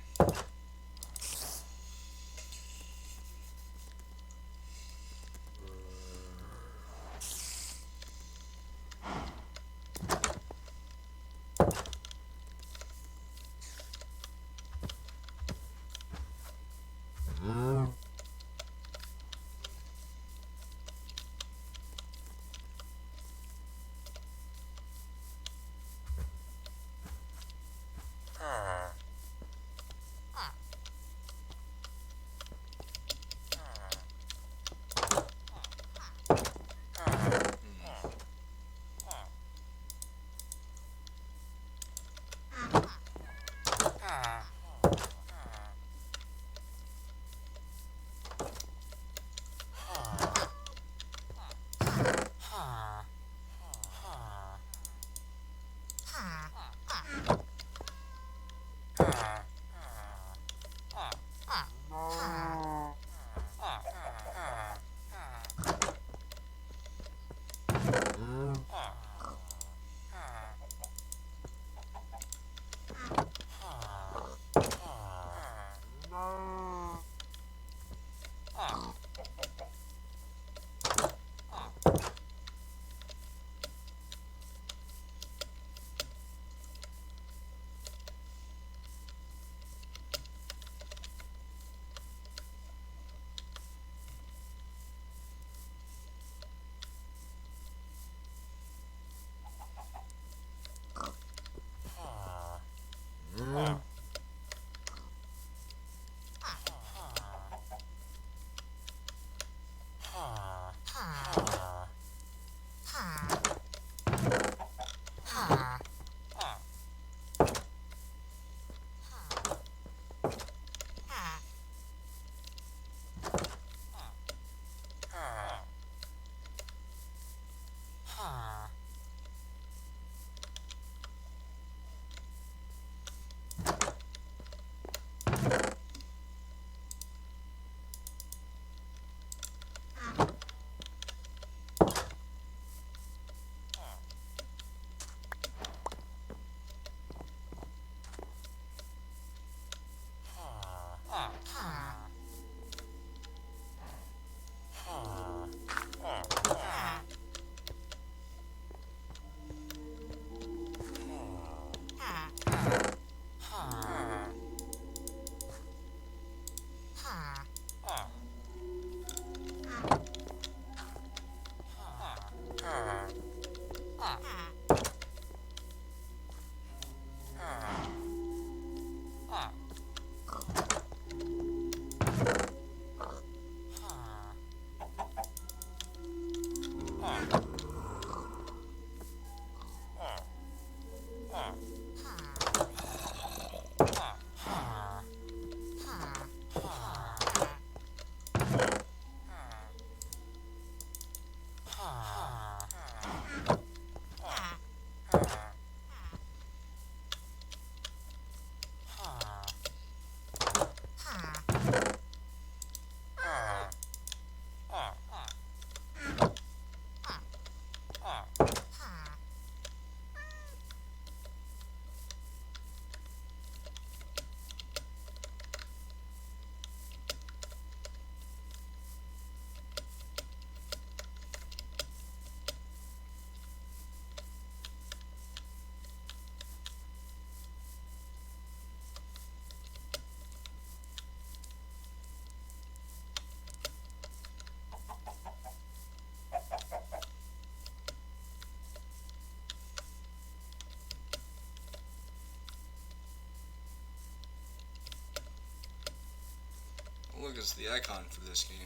look, it's the icon for this game.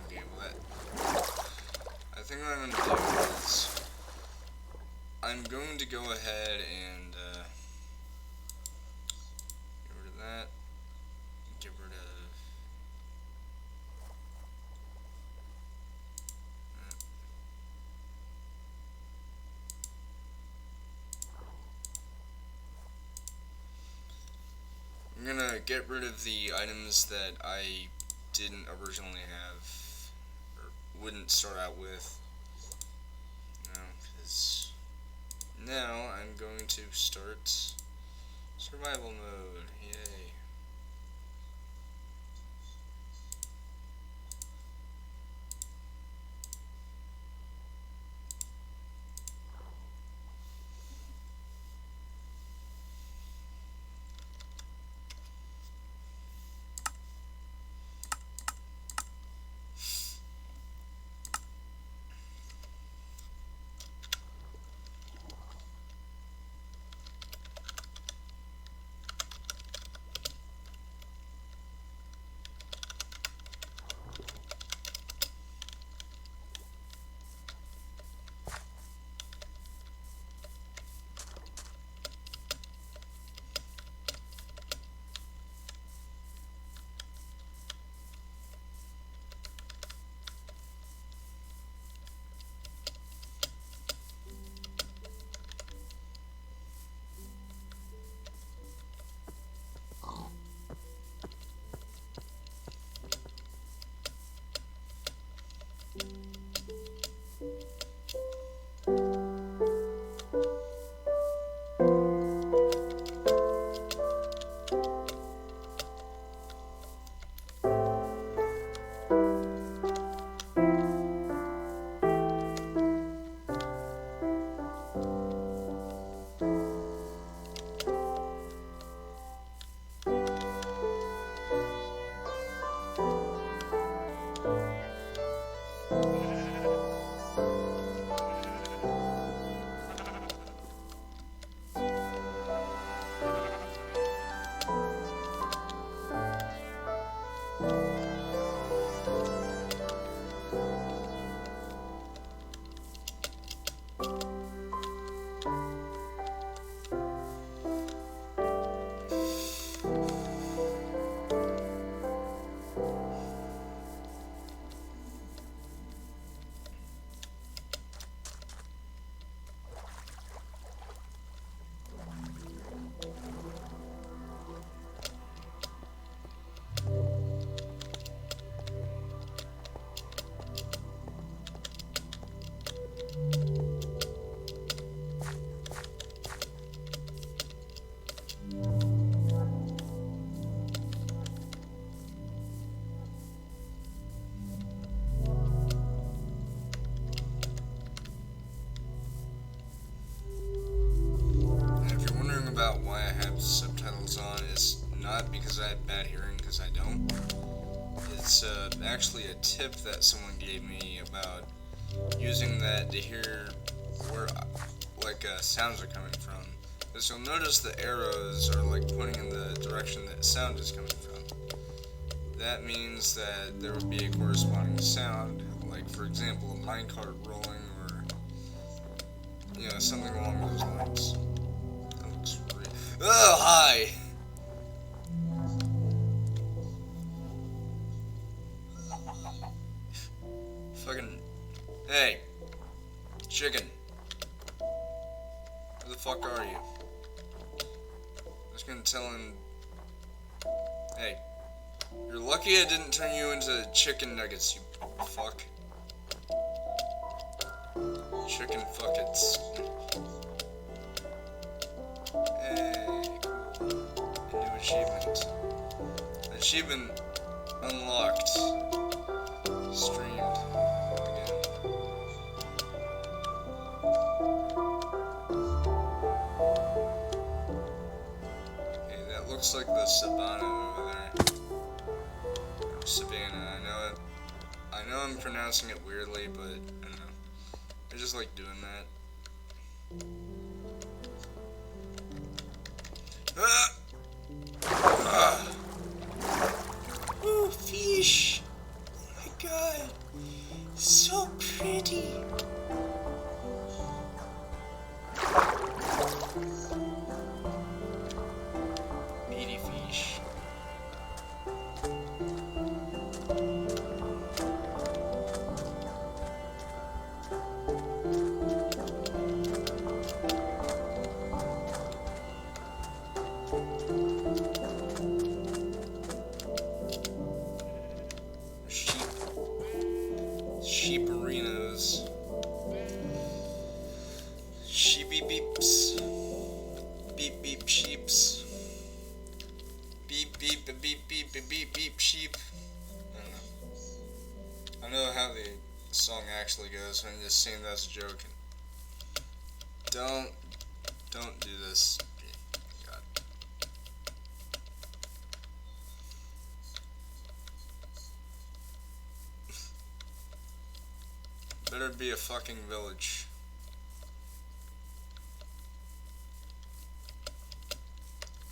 Okay, well I think what I'm going to do is I'm going to go ahead and get rid of that. Get rid of that. I'm gonna get rid of the items that I didn't originally have, or wouldn't start out with. Because now I'm going to start survival mode. Yay. About why I have subtitles on is not because I have bad hearing, because I don't. It's actually a tip that someone gave me about using that to hear where sounds are coming from. Because you'll notice the arrows are like pointing in the direction that sound is coming from. That means that there would be a corresponding sound, like for example a minecart rolling or something along those lines. Oh, hi! Fucking... Hey! Chicken! Where the fuck are you? I was gonna tell him... Hey. You're lucky I didn't turn you into chicken nuggets, you fuck. Chicken fuckets. Hey, cool. New achievement. Achievement unlocked. Streamed again. Okay, that looks like the Savannah over there. Or Savannah, I know I'm pronouncing it weirdly, but I don't know. I just like doing that. Ooh, fish. Oh my god. So pretty. Meaty fish. Sheep arenas. Sheepy beeps. Beep beep sheeps. Beep beep beep beep beep beep beep sheep. I don't know. I know how the song actually goes, so I'm just saying that as a joke. Don't do this. God. Better be a fucking village.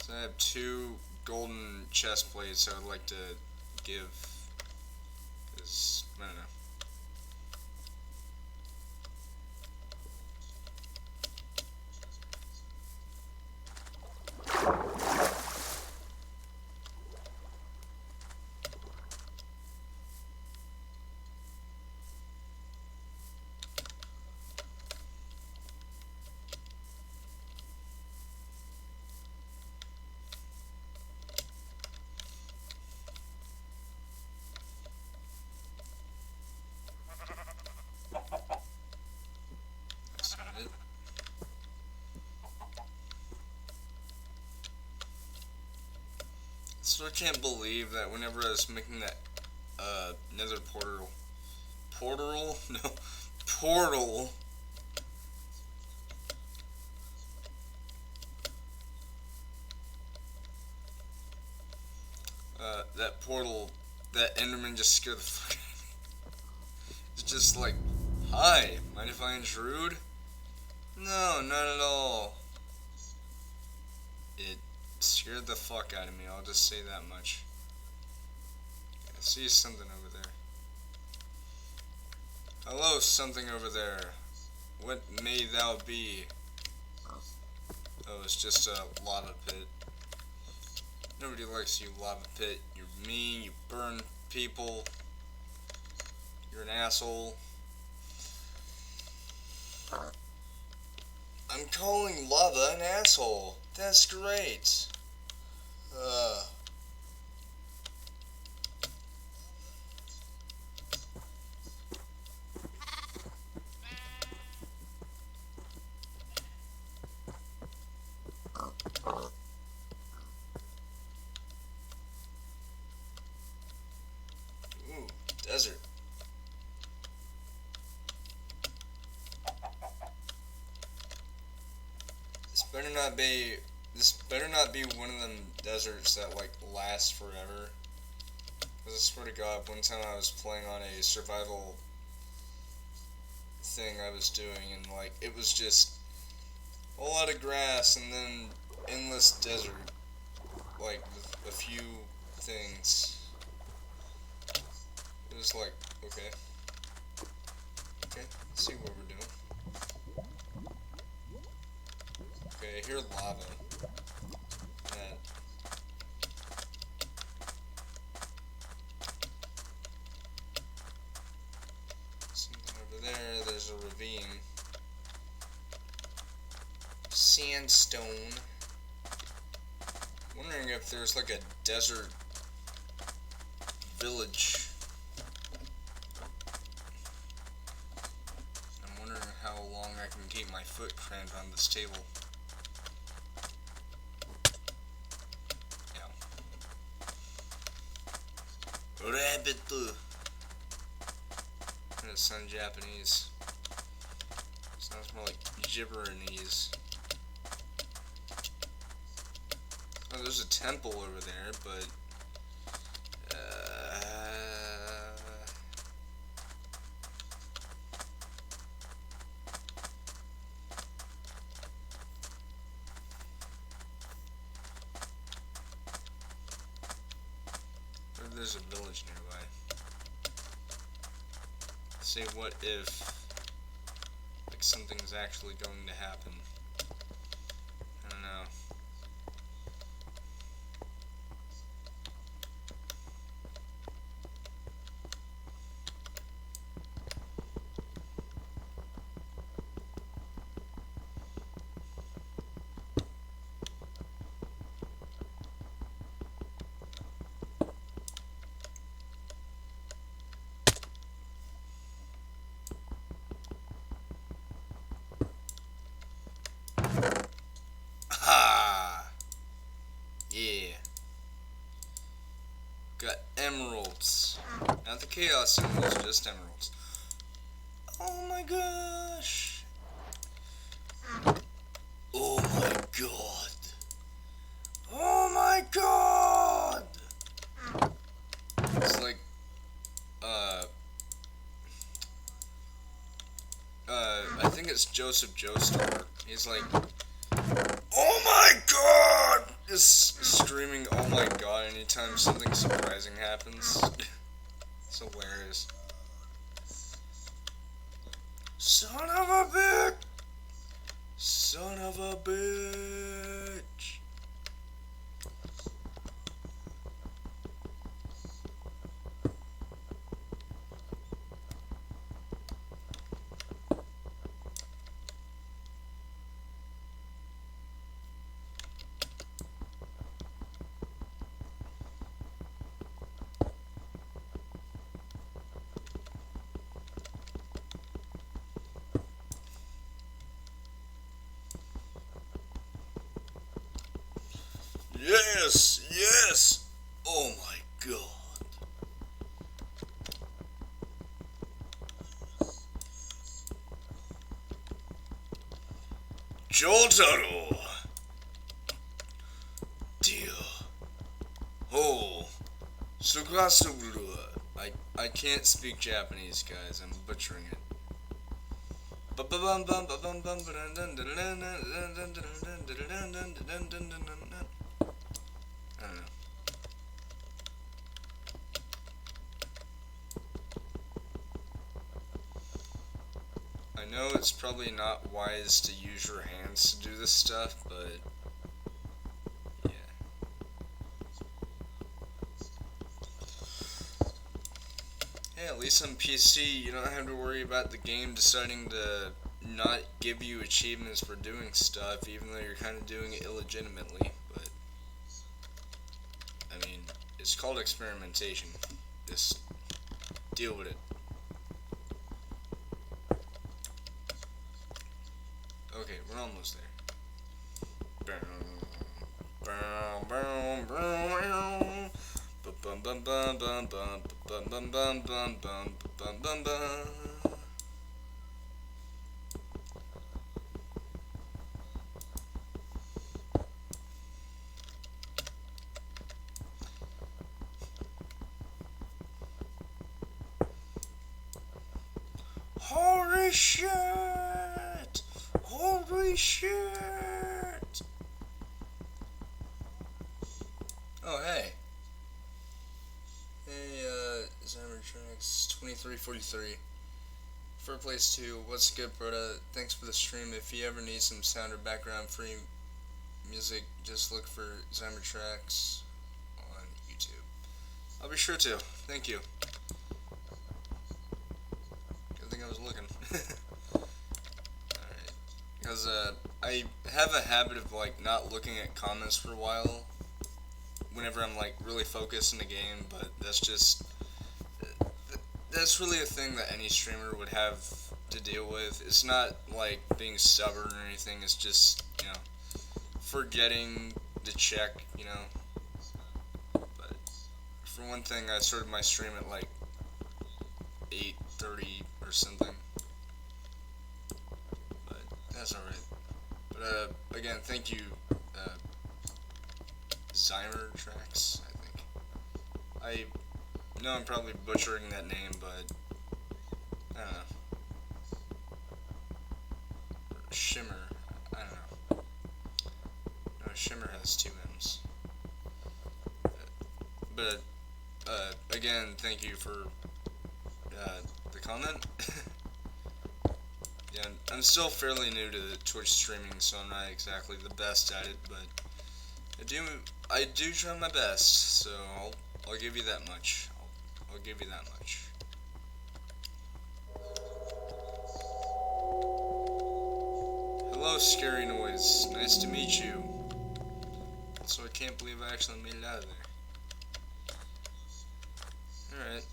So I have 2 golden chest plates I would like to give. Cause, I don't know. That's not it. So I can't believe that whenever I was making that nether portal, no, portal, that portal, that Enderman just scared the fuck out of me. It's just like, hi, mind if I intrude? No, not at all. It scared the fuck out of me, I'll just say that much. I see something over there. Hello, something over there. What may thou be? Oh, it's just a lava pit. Nobody likes you, lava pit. You're mean, you burn people. You're an asshole. I'm calling lava an asshole. That's great. Ooh, desert. This better not be one of them deserts that like last forever. Cause I swear to God, one time I was playing on a survival thing I was doing, and like it was just a lot of grass and then endless desert, like with a few things. It was like, okay, let's see what we're doing. Okay, I hear lava. And something over there, there's a ravine. Sandstone. Wondering if there's like a desert village. I'm wondering how long I can keep my foot crammed on this table. Rabbit. It sounds Japanese. Sounds more like Gibberanese. Oh, there's a temple over there, but Say what if, like, something's actually going to happen. I don't know. Ha! Yeah. Got emeralds. Not the chaos emeralds, just emeralds. Oh my gosh! Oh my god! Oh my god! It's like, I think it's Joseph Joestar. He's like, oh my god! Just screaming, oh my god, anytime something surprising happens. It's hilarious. Son of a bitch! Son of a bitch! Yes! Yes! Oh my god. Jotaro! Dear. Oh. Sugasuguru. I can't speak Japanese, guys. I'm butchering it. I don't know. I know it's probably not wise to use your hands to do this stuff, but yeah. Hey, at least on PC you don't have to worry about the game deciding to not give you achievements for doing stuff, even though you're kind of doing it illegitimately, but I mean, it's called experimentation. Just deal with it. Okay, we're almost there. Holy shit! Holy shit! Oh, hey. Hey, Zymertronics 2343. For place 2, what's good, brother? Thanks for the stream. If you ever need some sound or background free music, just look for Zymertracks on YouTube. I'll be sure to. Thank you. Good thing I was looking. Alright. Because, I have a habit of, like, not looking at comments for a while whenever I'm, like, really focused in the game, but that's just, that's really a thing that any streamer would have to deal with. It's not, like, being stubborn or anything, it's just, you know, forgetting to check, you know. But, for one thing, I started my stream at, like, 8:30 or something. But, that's alright. But, again, thank you, Zymertracks, I think. I know I'm probably butchering that name, but I don't know. Or Shimmer, I don't know. No, Shimmer has 2 M's. But again, thank you for the comment. Yeah, I'm still fairly new to Twitch streaming, so I'm not exactly the best at it, but I do try my best, so I'll give you that much. I'll give you that much. Hello, Scary Noise. Nice to meet you. So I can't believe I actually made it out of there. Alright.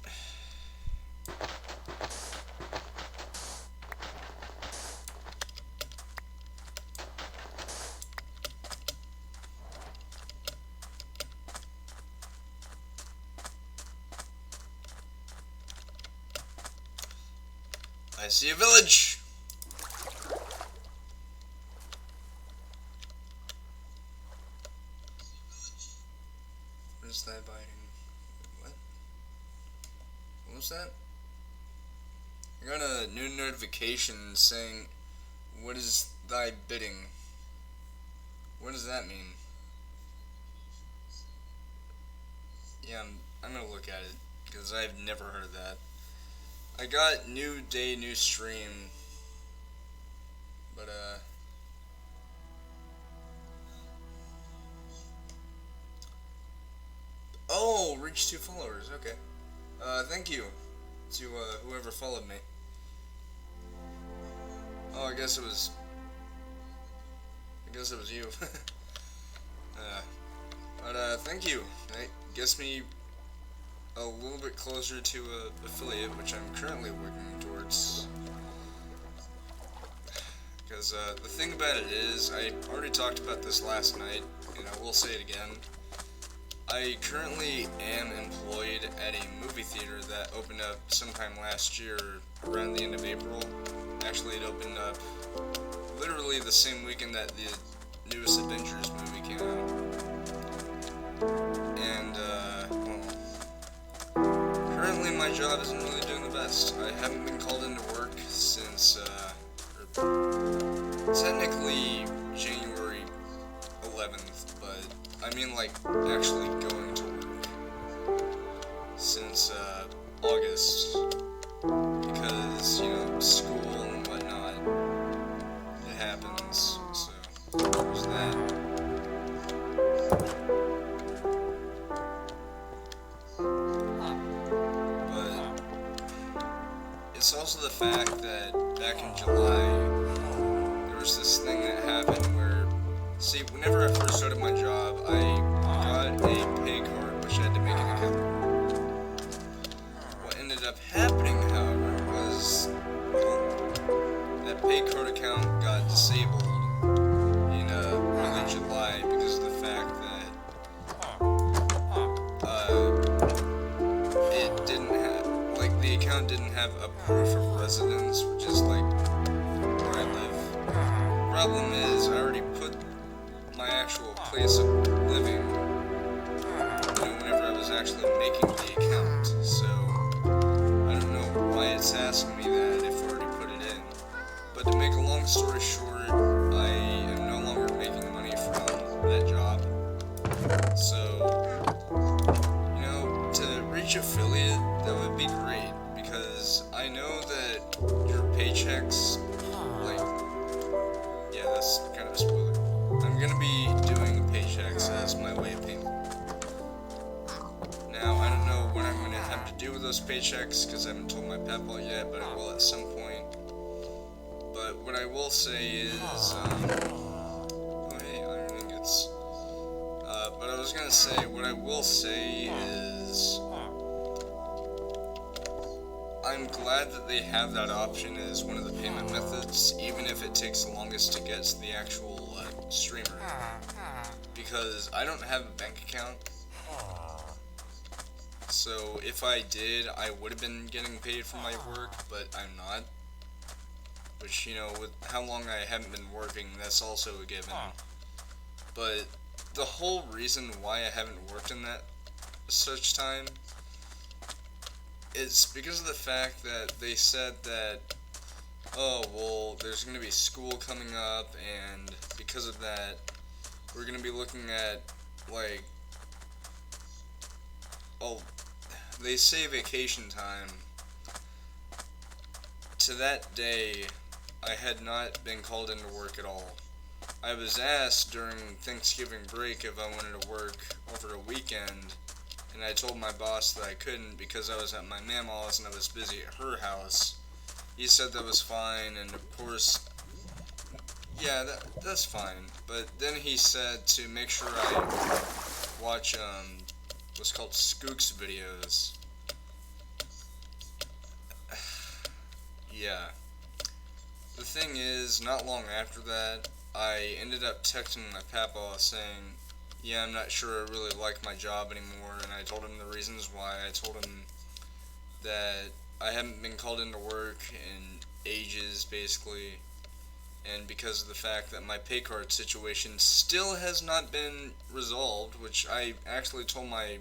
I see a village! What is that biting? What? What was that? I got a new notification saying, "What is thy bidding?" What does that mean? Yeah, I'm gonna look at it, because I've never heard that. I got new day, new stream, but oh, reached 2 followers, okay. Thank you to, whoever followed me. Oh, I guess it was you. But, thank you. That gets me a little bit closer to affiliate, which I'm currently working towards. Because, the thing about it is, I already talked about this last night, and I will say it again. I currently am employed at a movie theater that opened up sometime last year, around the end of April. Actually, it opened up literally the same weekend that the newest Avengers movie came out. And, currently my job isn't really doing the best. I haven't been called into work since, technically January 11th, but I mean like actually going to work since, August, because, you know, school and whatnot, it happens, so there's that. It's also the fact that back in July, there was this thing that happened where, see, whenever I first started my job, I got a pay card, which I had to make an account. What ended up happening, however, was, well, that pay card account got disabled in early July because of the fact that it didn't have, like, the account didn't have a proof of residence, which is like where I live. Problem is, I already put my actual place of living, you know, whenever I was actually making the account, so I don't know why it's asking me that if I already put it in. But to make a long story short, I am no longer making money from that job. So, you know, to reach affiliate, that would be great, because I know that your paychecks, like, yeah, that's kind of a spoiler. I'm gonna be doing paychecks as my way of payment. Now, I don't know what I'm gonna have to do with those paychecks, because I haven't told my PayPal yet, but I will at some point. But what I will say is, oh hey, iron ingots. But I was gonna say, what I will say is, I'm glad that they have that option as one of the payment methods, even if it takes the longest to get to the actual streamer. Because I don't have a bank account. So if I did, I would have been getting paid for my work, but I'm not. Which, you know, with how long I haven't been working, that's also a given. But the whole reason why I haven't worked in that such time, it's because of the fact that they said that, oh, well, there's going to be school coming up, and because of that, we're going to be looking at, like, oh, they say vacation time, to that day, I had not been called into work at all. I was asked during Thanksgiving break if I wanted to work over a weekend, and I told my boss that I couldn't because I was at my mama's and I was busy at her house. He said that was fine, and of course, yeah, that's fine. But then he said to make sure I watch what's called Skooks videos. Yeah. The thing is, not long after that, I ended up texting my papa saying, yeah, I'm not sure I really like my job anymore, and I told him the reasons why. I told him that I haven't been called into work in ages, basically, and because of the fact that my pay card situation still has not been resolved, which I actually told my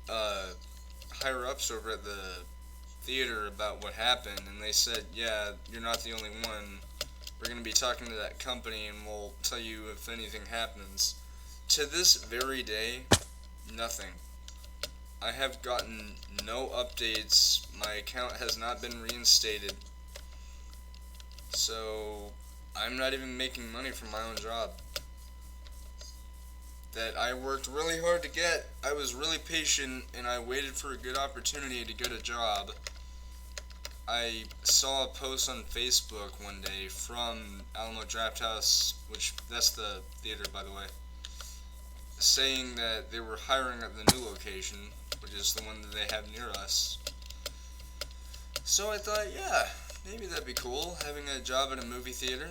higher-ups over at the theater about what happened, and they said, yeah, you're not the only one. We're going to be talking to that company, and we'll tell you if anything happens. To this very day, nothing. I have gotten no updates. My account has not been reinstated. So, I'm not even making money from my own job that I worked really hard to get. I was really patient, and I waited for a good opportunity to get a job. I saw a post on Facebook one day from Alamo Drafthouse, which that's the theater, by the way, saying that they were hiring at the new location, which is the one that they have near us. So I thought, yeah, maybe that'd be cool, having a job at a movie theater.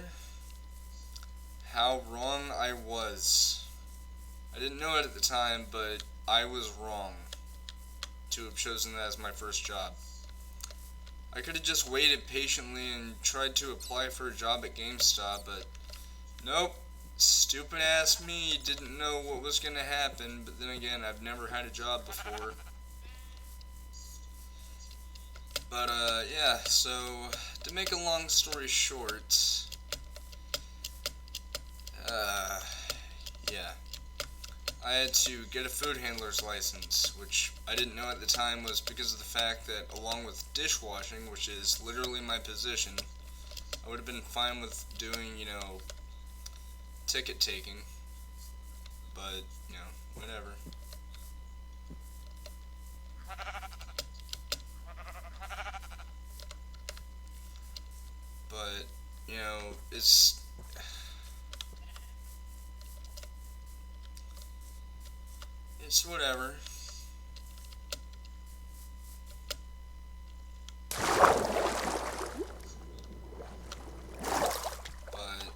How wrong I was. I didn't know it at the time, but I was wrong to have chosen that as my first job. I could have just waited patiently and tried to apply for a job at GameStop, but nope. Stupid ass me didn't know what was going to happen, but then again, I've never had a job before. But, yeah, so, to make a long story short, yeah. I had to get a food handler's license, which I didn't know at the time was because of the fact that along with dishwashing, which is literally my position, I would have been fine with doing, ticket taking, but, whatever. But, it's whatever. But,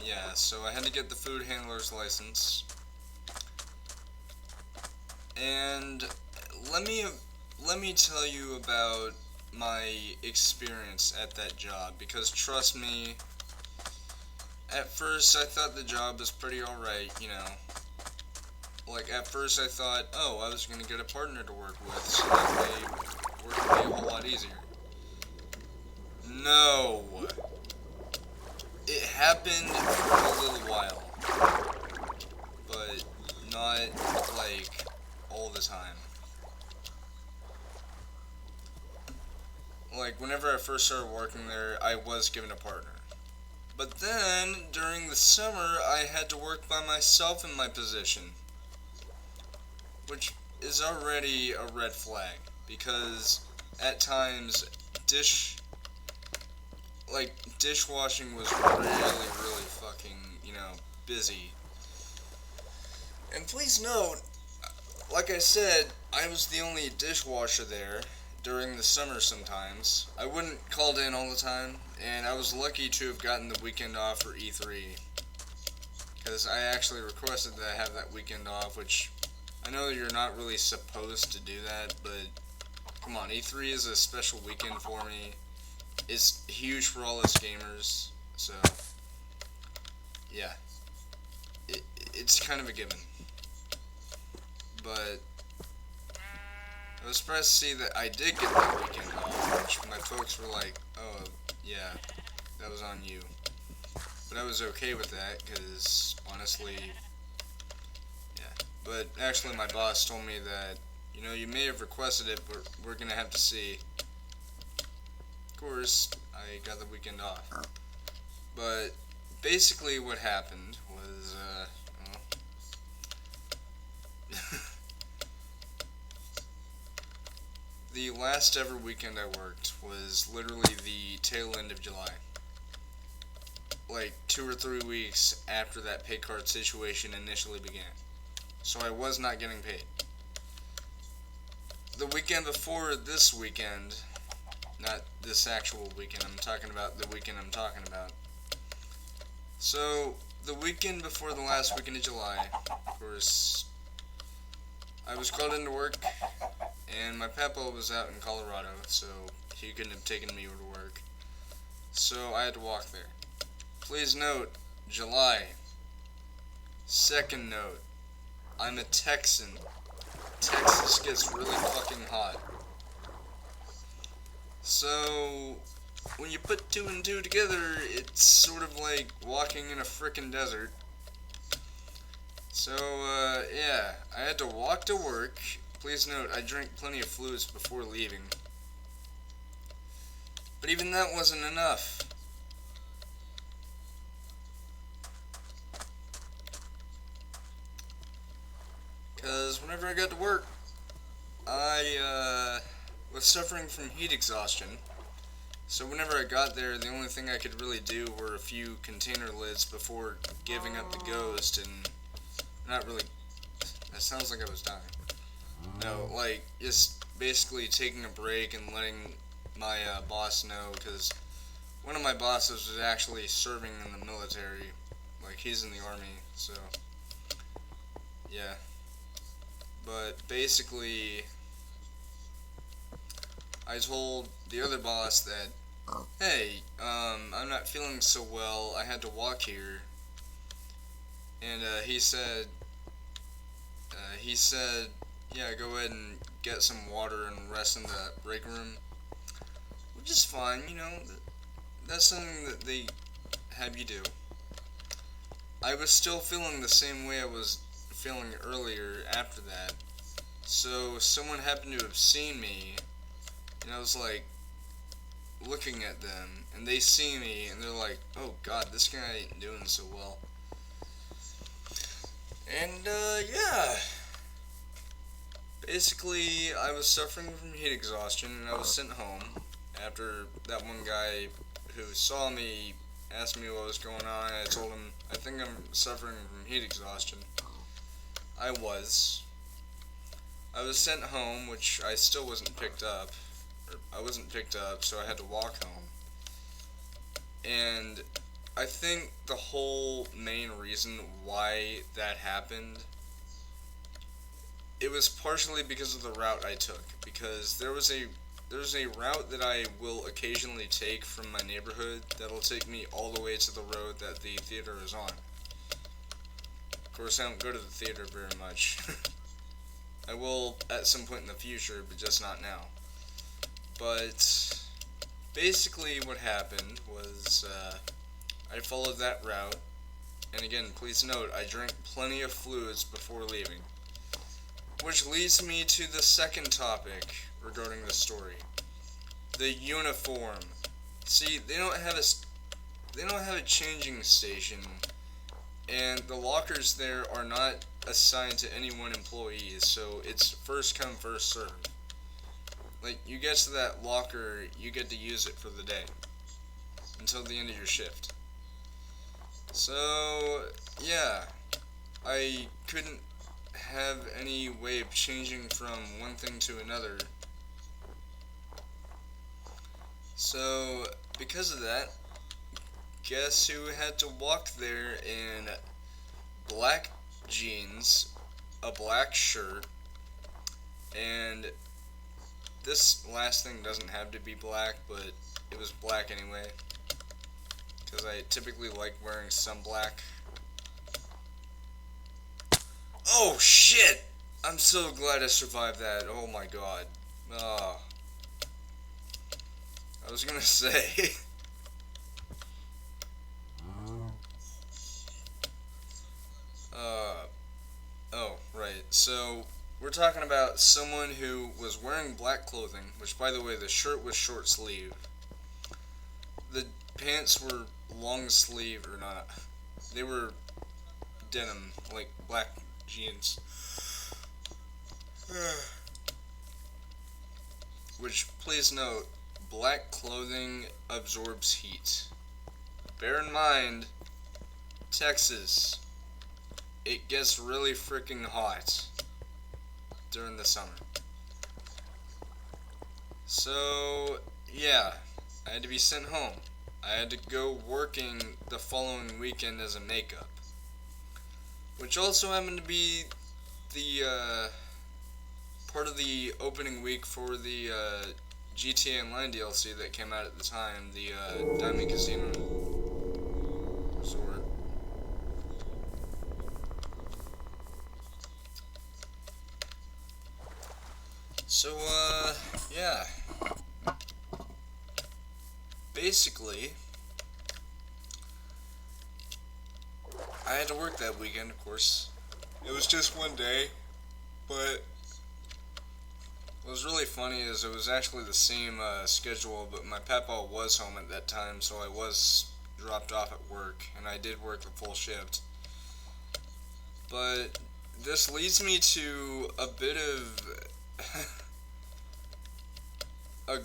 yeah, so I had to get the food handler's license. And let me tell you about my experience at that job, because trust me, at first I thought the job was pretty alright, Like, at first I thought, I was going to get a partner to work with, so that way work would be a whole lot easier. No! It happened for a little while, but not, all the time. Like, whenever I first started working there, I was given a partner. But then, during the summer, I had to work by myself in my position, which is already a red flag, because at times dishwashing was really fucking, busy. And please note, like I said, I was the only dishwasher there during the summer sometimes. I wasn't called in all the time, and I was lucky to have gotten the weekend off for E3, because I actually requested that I have that weekend off, which I know you're not really supposed to do that, but come on, E3 is a special weekend for me. It's huge for all us gamers, so yeah, it's kind of a given. But I was surprised to see that I did get that weekend off, which my folks were like, oh, yeah, that was on you. But I was okay with that, because honestly, but actually my boss told me that, you may have requested it, but we're going to have to see. course, I got the weekend off. But basically what happened was, the last ever weekend I worked was literally the tail end of July. Like 2 or 3 weeks after that pay card situation initially began. So I was not getting paid. The weekend before this weekend, not this actual weekend, I'm talking about the weekend I'm talking about. So, the weekend before the last weekend of July, of course, I was called into work, and my papa was out in Colorado, so he couldn't have taken me to work. So, I had to walk there. Please note, July. Second note, I'm a Texan. Texas gets really fucking hot. So, when you put 2 and 2 together, it's sort of like walking in a frickin' desert. So, yeah, I had to walk to work. Please note, I drank plenty of fluids before leaving. But even that wasn't enough. Because whenever I got to work, I was suffering from heat exhaustion. So whenever I got there, the only thing I could really do were a few container lids before giving up the ghost and not really... That sounds like I was dying. No, like, just basically taking a break and letting my boss know, because one of my bosses was actually serving in the military. Like, he's in the army, so... Yeah. But basically, I told the other boss that, hey, I'm not feeling so well, I had to walk here. And he said, yeah, go ahead and get some water and rest in the break room. Which is fine, you know, that's something that they have you do. I was still feeling the same way I was feeling earlier after that. So someone happened to have seen me, and I was like looking at them, and they see me and they're like, oh god, this guy ain't doing so well. And yeah, basically I was suffering from heat exhaustion and I was sent home after that one guy who saw me asked me what was going on. I told him I think I'm suffering from heat exhaustion. I was sent home, which I still wasn't picked up. I wasn't picked up, so I had to walk home. And I think the whole main reason why that happened, it was partially because of the route I took. Because there's a route that I will occasionally take from my neighborhood that'll take me all the way to the road that the theater is on. Of course, I don't go to the theater very much. I will at some point in the future, but just not now. But basically what happened was I followed that route. And again, please note, I drank plenty of fluids before leaving. Which leads me to the second topic regarding the story. The uniform. See, they don't have a changing station. And the lockers there are not assigned to any one employee, so it's first come, first serve. Like, you get to that locker, you get to use it for the day. Until the end of your shift. So, yeah. I couldn't have any way of changing from one thing to another. So, because of that, guess who had to walk there in black jeans, a black shirt, and this last thing doesn't have to be black, but it was black anyway, because I typically like wearing some black. Oh shit! I'm so glad I survived that, oh my god. Oh. I was gonna say... Oh, right. So, we're talking about someone who was wearing black clothing, which, by the way, the shirt was short sleeve. pants were long sleeve or not. They were denim, like black jeans. Which, please note, black clothing absorbs heat. Bear in mind, Texas, it gets really freaking hot during the summer. So, yeah, I had to be sent home. I had to go working the following weekend as a makeup. Which also happened to be the, part of the opening week for the, GTA Online DLC that came out at the time, the, Diamond Casino Resort. So, yeah. Basically, I had to work that weekend, of course. It was just one day, but what was really funny is it was actually the same schedule, but my papa was home at that time, so I was dropped off at work, and I did work the full shift. But this leads me to a bit of a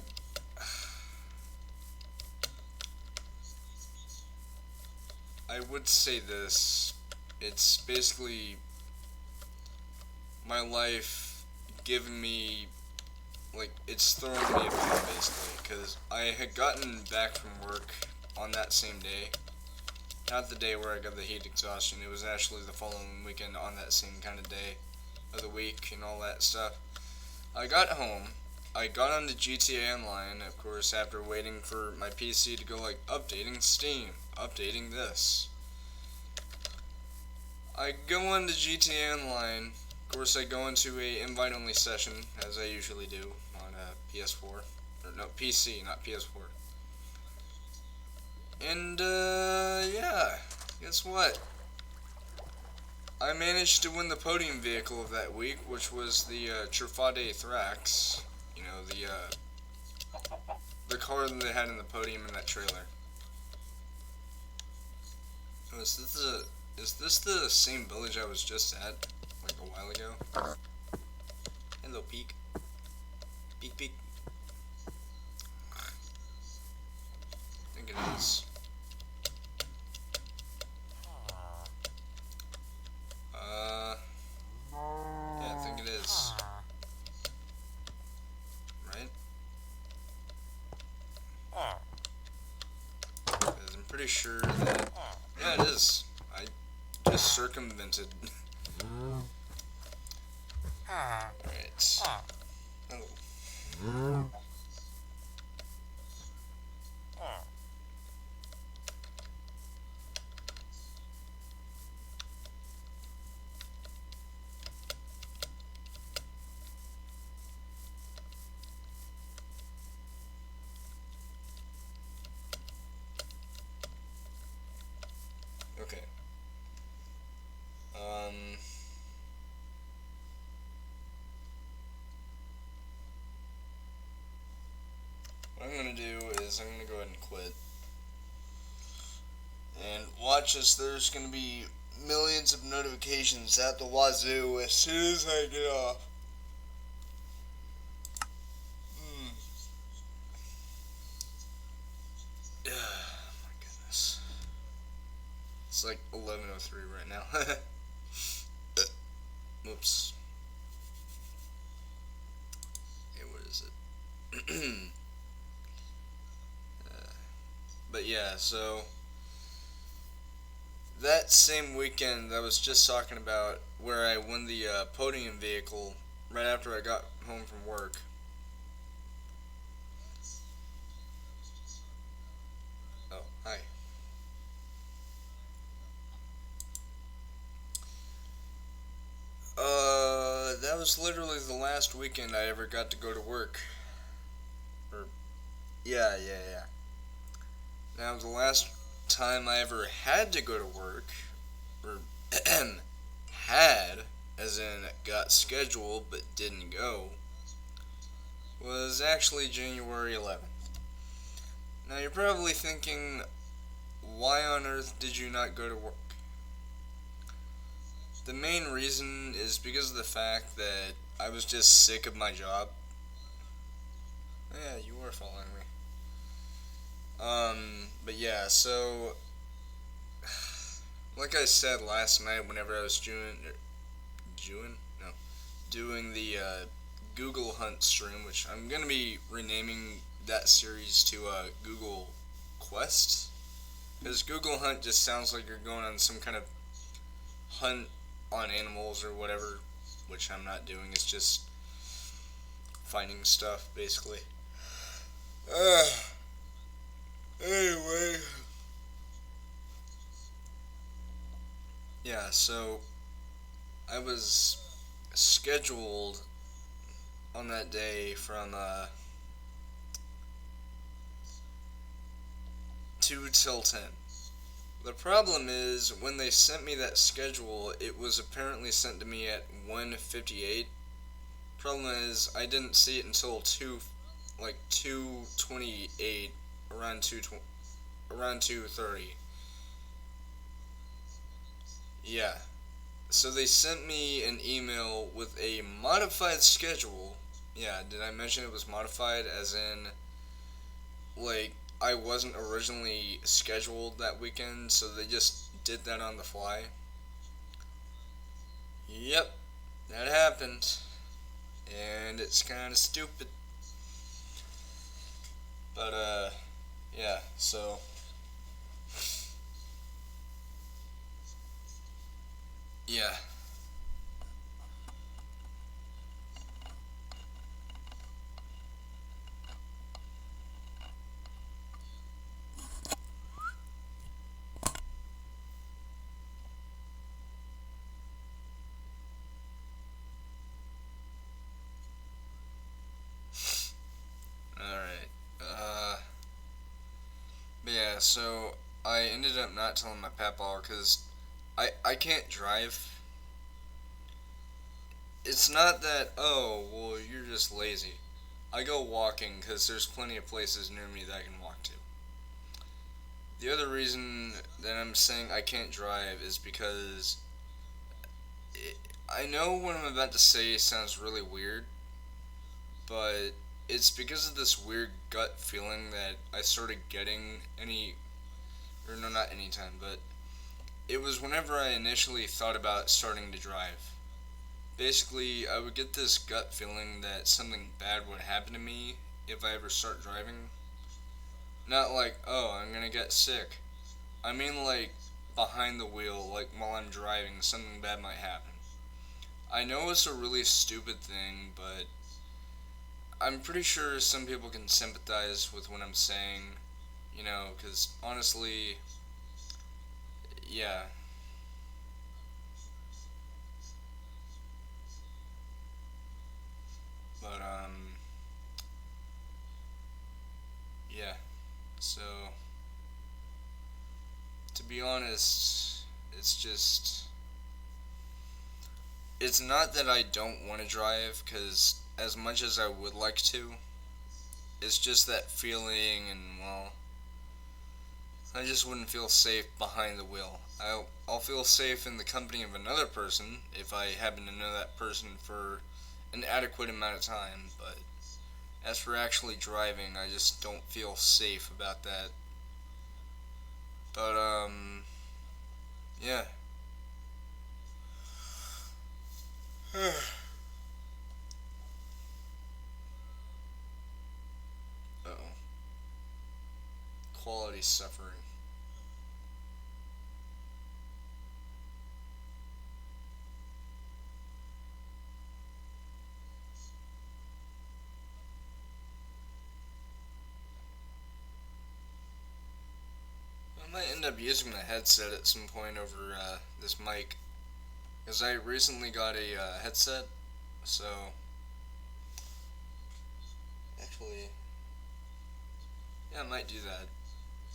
I would say this. It's basically my life giving me, like, it's throwing me a bone, basically, because I had gotten back from work on that same day. Not the day where I got the heat exhaustion, it was actually the following weekend on that same kind of day of the week and all that stuff. I got home, I got on the GTA Online, of course, after waiting for my PC to go, like, updating Steam, updating this. I go on to GTA Online. Of course, I go into a invite-only session, as I usually do on PS4. Or no, PC, not PS4. And, yeah. Guess what? I managed to win the podium vehicle of that week, which was the Trifade Thrax. You know, the car that they had in the podium in that trailer. Oh, is this the same village I was just at, like a while ago? Hello, Peek. Peek, peek. I think it is. Yeah, I think it is. Right? 'Cause I'm pretty sure that... Yeah, it is. I just circumvented. Alright. Hello. Okay. What I'm gonna do is I'm gonna go ahead and quit. And watch as there's gonna be millions of notifications at the wazoo as soon as I get off. My goodness. It's like 11:03 right now. Oops. Okay, what is it? But yeah, so that same weekend that I was just talking about, where I won the podium vehicle right after I got home from work. Oh, hi. That was literally the last weekend I ever got to go to work. Or, yeah. Now, the last time I ever had to go to work, or had, as in got scheduled but didn't go, was actually January 11th. Now you're probably thinking, why on earth did you not go to work? The main reason is because of the fact that I was just sick of my job. Yeah, you were following me. But yeah, so like I said last night, whenever I was doing the Google Hunt stream, which I'm gonna be renaming that series to Google Quest, because Google Hunt just sounds like you're going on some kind of hunt on animals or whatever, which I'm not doing. It's just finding stuff, basically. Uh, anyway. Yeah, so I was scheduled on that day from 2 till 10. The problem is, when they sent me that schedule, it was apparently sent to me at 1:58. Problem is, I didn't see it until 2:28, around 2:30. Yeah. So they sent me an email with a modified schedule. Yeah, did I mention it was modified as in, like, I wasn't originally scheduled that weekend, so they just did that on the fly? Yep, that happened. And it's kind of stupid. But, yeah, so. Yeah. Alright. But yeah, so I ended up not telling my papaw because I can't drive. It's not that, oh, well, you're just lazy. I go walking because there's plenty of places near me that I can walk to. The other reason that I'm saying I can't drive is because I know what I'm about to say sounds really weird, but it's because of this weird gut feeling that I started getting or no, not anytime, but it was whenever I initially thought about starting to drive. Basically, I would get this gut feeling that something bad would happen to me if I ever start driving. Not like, oh, I'm gonna get sick. I mean, like, behind the wheel, like, while I'm driving, something bad might happen. I know it's a really stupid thing, but I'm pretty sure some people can sympathize with what I'm saying, because honestly, yeah. But, yeah. So, to be honest, it's not that I don't want to drive, because as much as I would like to, it's just that feeling, and, well, I just wouldn't feel safe behind the wheel. I'll feel safe in the company of another person if I happen to know that person for an adequate amount of time, but as for actually driving, I just don't feel safe about that. But, yeah. Uh-oh. Quality suffering. I might end up using the headset at some point over this mic, because I recently got a headset, so actually, yeah, I might do that,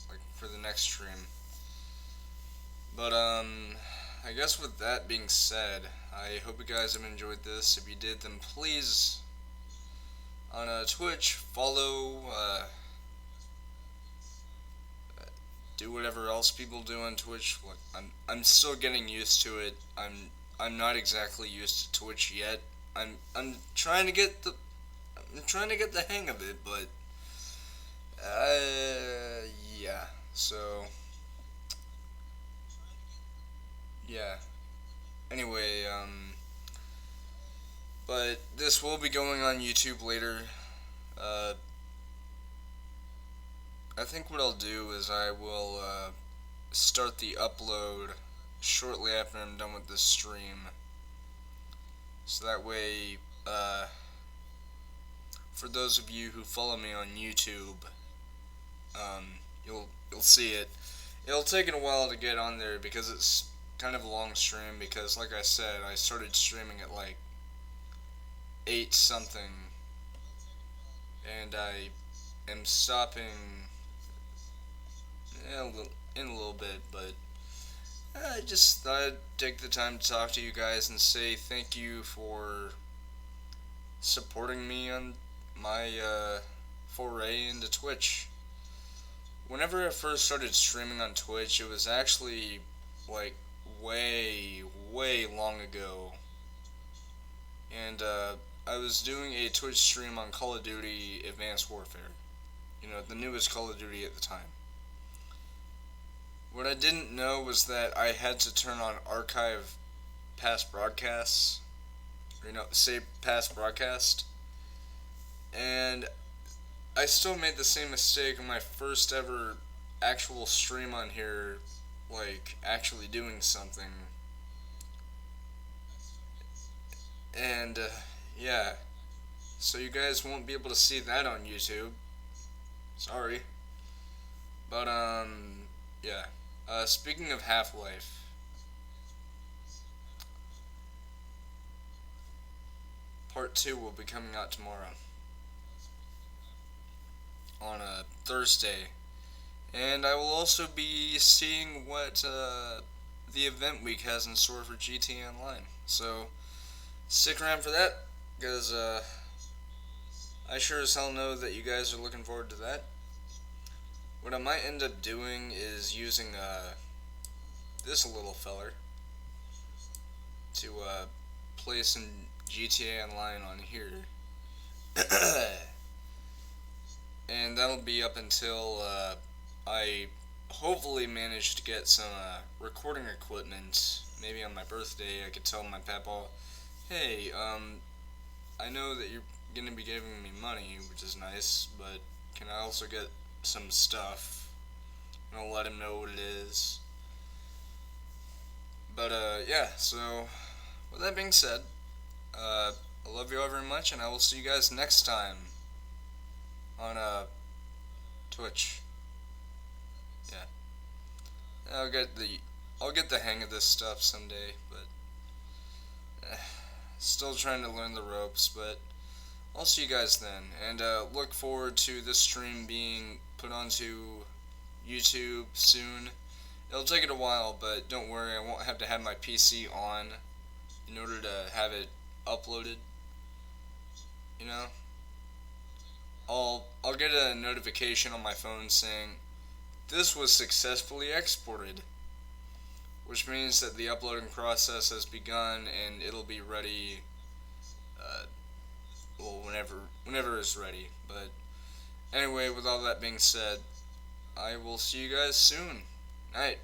like, for the next stream. But, I guess with that being said, I hope you guys have enjoyed this. If you did, then please, on Twitch, follow, do whatever else people do on Twitch. Like, I'm still getting used to it. I'm not exactly used to Twitch yet. I'm trying to get the hang of it, but yeah. So yeah. Anyway, but this will be going on YouTube later. Uh, I think what I'll do is I will start the upload shortly after I'm done with this stream. So that way, for those of you who follow me on YouTube, you'll see it. It'll take it a while to get on there because it's kind of a long stream. Because, like I said, I started streaming at like 8 something, and I am stopping in a little bit, but I just thought I'd take the time to talk to you guys and say thank you for supporting me on my foray into Twitch. Whenever I first started streaming on Twitch, it was actually like way long ago, and I was doing a Twitch stream on Call of Duty Advanced Warfare, the newest Call of Duty at the time. What I didn't know was that I had to turn on archive past broadcasts, or save past broadcast, and I still made the same mistake in my first ever actual stream on here, like actually doing something. And yeah, so you guys won't be able to see that on YouTube. Sorry. But yeah. Speaking of Half-Life, Part 2 will be coming out tomorrow on a Thursday, and I will also be seeing what the event week has in store for GTA Online. So stick around for that, because I sure as hell know that you guys are looking forward to that. What I might end up doing is using this little feller to play some GTA Online on here. And that'll be up until I hopefully manage to get some recording equipment. Maybe on my birthday I could tell my papa, hey, I know that you're going to be giving me money, which is nice, but can I also get some stuff? And I'll let him know what it is. But yeah, so with that being said, I love you all very much, and I will see you guys next time on Twitch. Yeah. I'll get the hang of this stuff someday, but still trying to learn the ropes, but I'll see you guys then, and look forward to this stream being put onto YouTube soon. It'll take it a while, but don't worry, I won't have to have my PC on in order to have it uploaded. I'll get a notification on my phone saying this was successfully exported, which means that the uploading process has begun and it'll be ready whenever it's ready. But anyway, with all that being said, I will see you guys soon. Night.